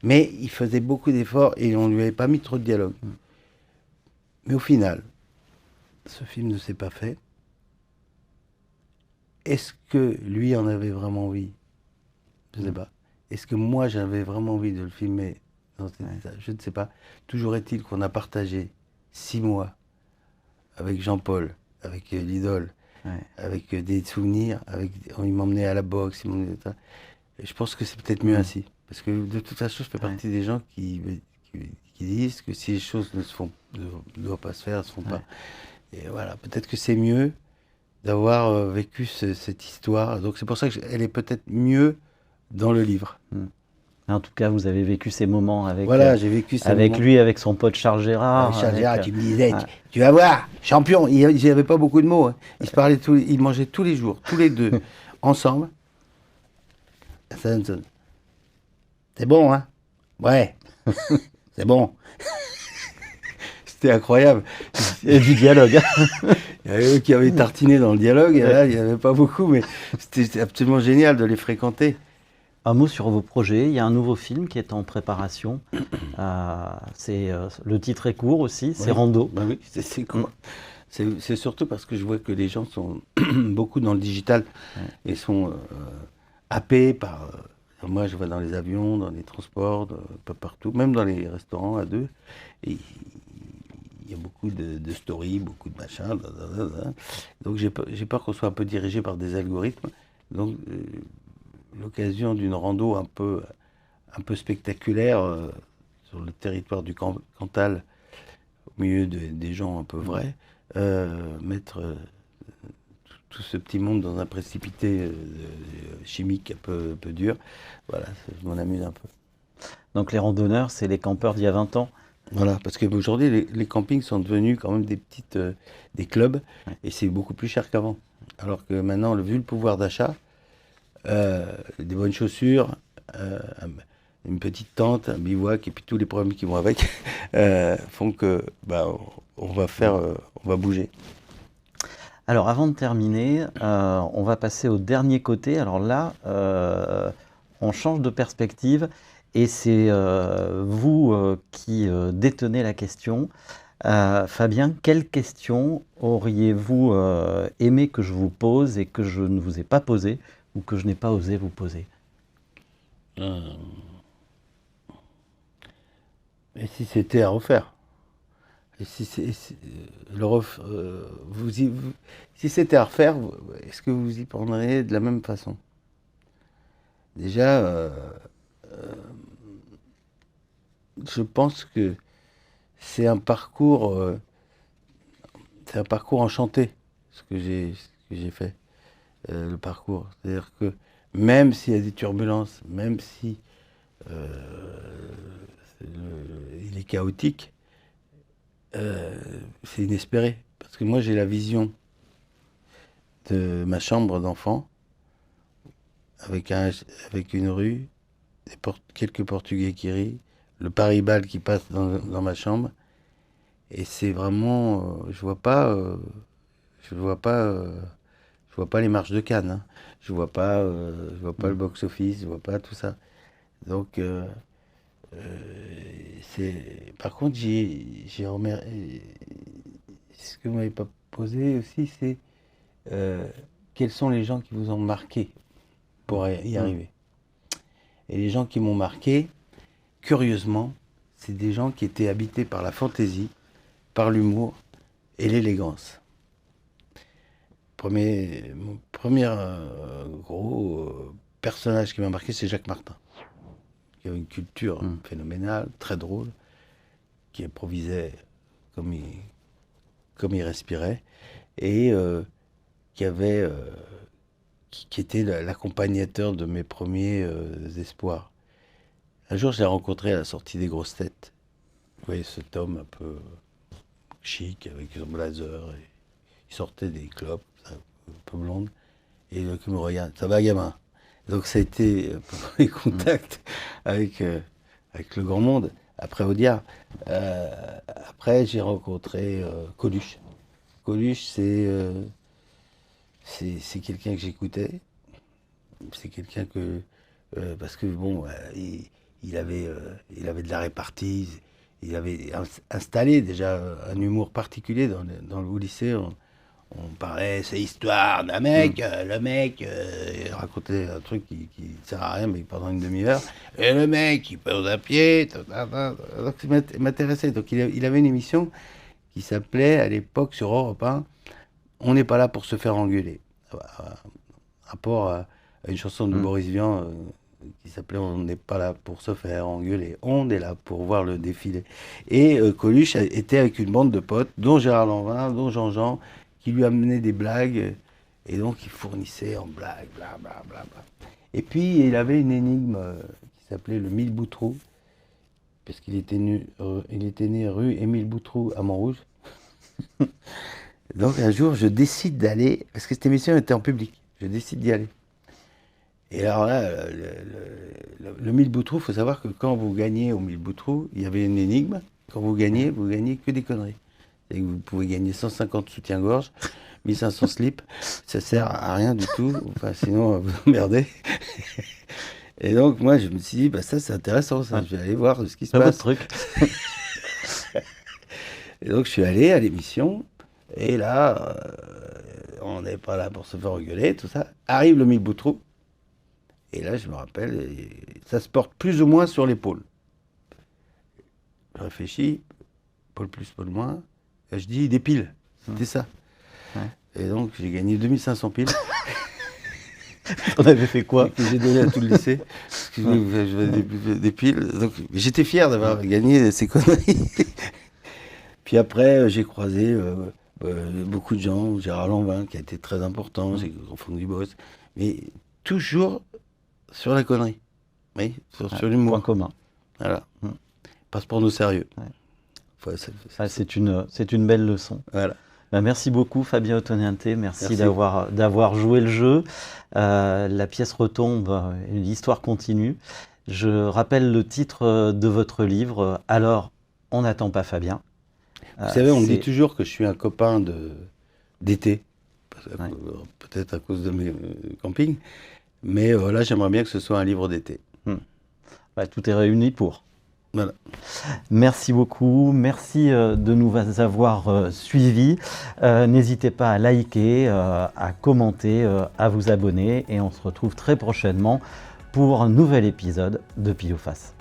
Mais il faisait beaucoup d'efforts et on ne lui avait pas mis trop de dialogue. Mais au final, ce film ne s'est pas fait. Est-ce que lui en avait vraiment envie? Je ne sais pas. Est-ce que moi j'avais vraiment envie de le filmer dans cet état? Je ne sais pas. Toujours est-il qu'on a partagé 6 mois avec Jean-Paul, avec l'idole, avec des souvenirs, il m'emmenait à la boxe, et je pense que c'est peut-être mieux ainsi. Parce que de toute façon, je fais partie des gens qui disent que si les choses ne doivent pas se faire, elles ne se font pas. Et voilà, peut-être que c'est mieux d'avoir vécu cette histoire. Donc c'est pour ça qu'elle est peut-être mieux dans le livre. En tout cas, vous avez vécu ces moments avec, j'ai vécu ces avec moments. lui, avec son pote Charles Gérard. Charles Gérard qui me disait, tu vas voir, champion. Il n'y avait pas beaucoup de mots. Hein. Ils mangeaient tous les jours, tous les deux, ensemble. C'est bon, hein? Ouais, c'est bon. C'était incroyable. Et du dialogue. Il y avait eux qui avaient tartiné dans le dialogue, et là, il n'y avait pas beaucoup, mais c'était absolument génial de les fréquenter. Un mot sur vos projets. Il y a un nouveau film qui est en préparation. Le titre est court aussi, c'est Rando. Ben oui, c'est court. C'est surtout parce que je vois que les gens sont beaucoup dans le digital et sont happés par... moi, je vois dans les avions, dans les transports, pas partout, même dans les restaurants à deux. Et il y a beaucoup de stories, beaucoup de machins. Donc j'ai peur qu'on soit un peu dirigé par des algorithmes. Donc l'occasion d'une rando un peu spectaculaire sur le territoire du Cantal, au milieu des gens un peu vrais, mettre tout ce petit monde dans un précipité chimique un peu dur. Voilà, je m'en amuse un peu. Donc les randonneurs, c'est les campeurs d'il y a 20 ans. Voilà, parce qu'aujourd'hui, les campings sont devenus quand même des clubs, et c'est beaucoup plus cher qu'avant. Alors que maintenant, vu le pouvoir d'achat, des bonnes chaussures, une petite tente, un bivouac, et puis tous les problèmes qui vont avec, font que on va bouger. Alors avant de terminer, on va passer au dernier côté. Alors là, on change de perspective. Et c'est vous qui détenez la question. Fabien, quelle question auriez-vous aimé que je vous pose et que je ne vous ai pas posée ou que je n'ai pas osé vous poser? Et si c'était à refaire? Et si c'était à refaire, est-ce que vous y prendriez de la même façon? Déjà, je pense que c'est un parcours enchanté, ce que j'ai fait, le parcours. C'est-à-dire que même s'il y a des turbulences, même si il est chaotique, c'est inespéré. Parce que moi, j'ai la vision de ma chambre d'enfant, avec une rue, quelques Portugais qui rient, le Paris-Bal qui passe dans ma chambre, et c'est vraiment, je vois pas les marches de Cannes, hein. Je vois pas le box-office, je vois pas tout ça. Donc Par contre, ce que vous m'avez pas posé aussi, c'est quels sont les gens qui vous ont marqué pour y arriver. Et les gens qui m'ont marqué, curieusement, c'est des gens qui étaient habités par la fantaisie, par l'humour et l'élégance. Mon premier gros personnage qui m'a marqué, c'est Jacques Martin, qui avait une culture phénoménale, très drôle, qui improvisait comme il respirait, et qui était l'accompagnateur de mes premiers espoirs. Un jour, je l'ai rencontré à la sortie des Grosses Têtes. Vous voyez cet homme un peu chic, avec son blazer, et il sortait des clopes, un peu blonde, et donc il me regarde, ça va gamin? Donc ça a été les contacts avec le grand monde, après Audiard. Après, j'ai rencontré Coluche. Coluche, c'est quelqu'un que j'écoutais. C'est quelqu'un que... parce que, bon, il avait de la répartie. Il avait installé déjà un humour particulier dans le lycée. On parlait, c'est l'histoire d'un mec, le mec il racontait un truc qui ne sert à rien, mais pendant une demi-heure. Et le mec, il pose à pied. Donc, il m'intéressait. Donc, il avait une émission qui s'appelait, à l'époque, sur Europe 1, On n'est pas là pour se faire engueuler. Rapport à une chanson de Boris Vian qui s'appelait On n'est pas là pour se faire engueuler, on est là pour voir le défilé. Et Coluche était avec une bande de potes, dont Gérard Lanvin, dont Jean-Jean, qui lui amenaient des blagues, et donc il fournissait en blagues, blablabla. Et puis il avait une énigme qui s'appelait le Mille Boutroux, parce qu'il était né rue Émile Boutroux à Montrouge. Donc un jour, je décide d'aller, parce que cette émission était en public, je décide d'y aller. Et alors là, le Mille Boutroux, il faut savoir que quand vous gagnez au Mille Boutroux, il y avait une énigme. Quand vous gagnez que des conneries. Et vous pouvez gagner 150 soutiens-gorge, 1500 slips, ça sert à rien du tout, enfin sinon vous emmerdez. Et donc moi je me suis dit, bah ça c'est intéressant, ça. Je vais aller voir ce qui se passe. Truc. Et donc je suis allé à l'émission, et là, on n'est pas là pour se faire engueuler, tout ça. Arrive le Mille Boutroux, et là je me rappelle, ça se porte plus ou moins sur l'épaule. Je réfléchis, Paul plus, Paul moins, et je dis des piles, c'était ça. Ouais. Et donc j'ai gagné 2500 piles. On avait fait quoi? Que j'ai donné à tout le lycée. Parce que je veux des piles. Donc j'étais fier d'avoir gagné ces conneries. Puis après, j'ai croisé beaucoup de gens, Gérard Lanvin, qui a été très important, j'ai confondu du boss, mais toujours sur la connerie. Oui, sur l'humour. Point commun. Voilà. Passe pour nous sérieux. Ouais. C'est c'est une belle leçon. Voilà. Ben, merci beaucoup Fabien Ottoniente, merci. d'avoir joué le jeu. La pièce retombe, l'histoire continue. Je rappelle le titre de votre livre, Alors, on n'attend pas Fabien. Vous savez, on me dit toujours que je suis un copain d'été, peut-être à cause de mes campings, mais là j'aimerais bien que ce soit un livre d'été. Tout est réuni pour. Voilà. Merci beaucoup, merci de nous avoir suivis. N'hésitez pas à liker, à commenter, à vous abonner et on se retrouve très prochainement pour un nouvel épisode de Pile ou Face.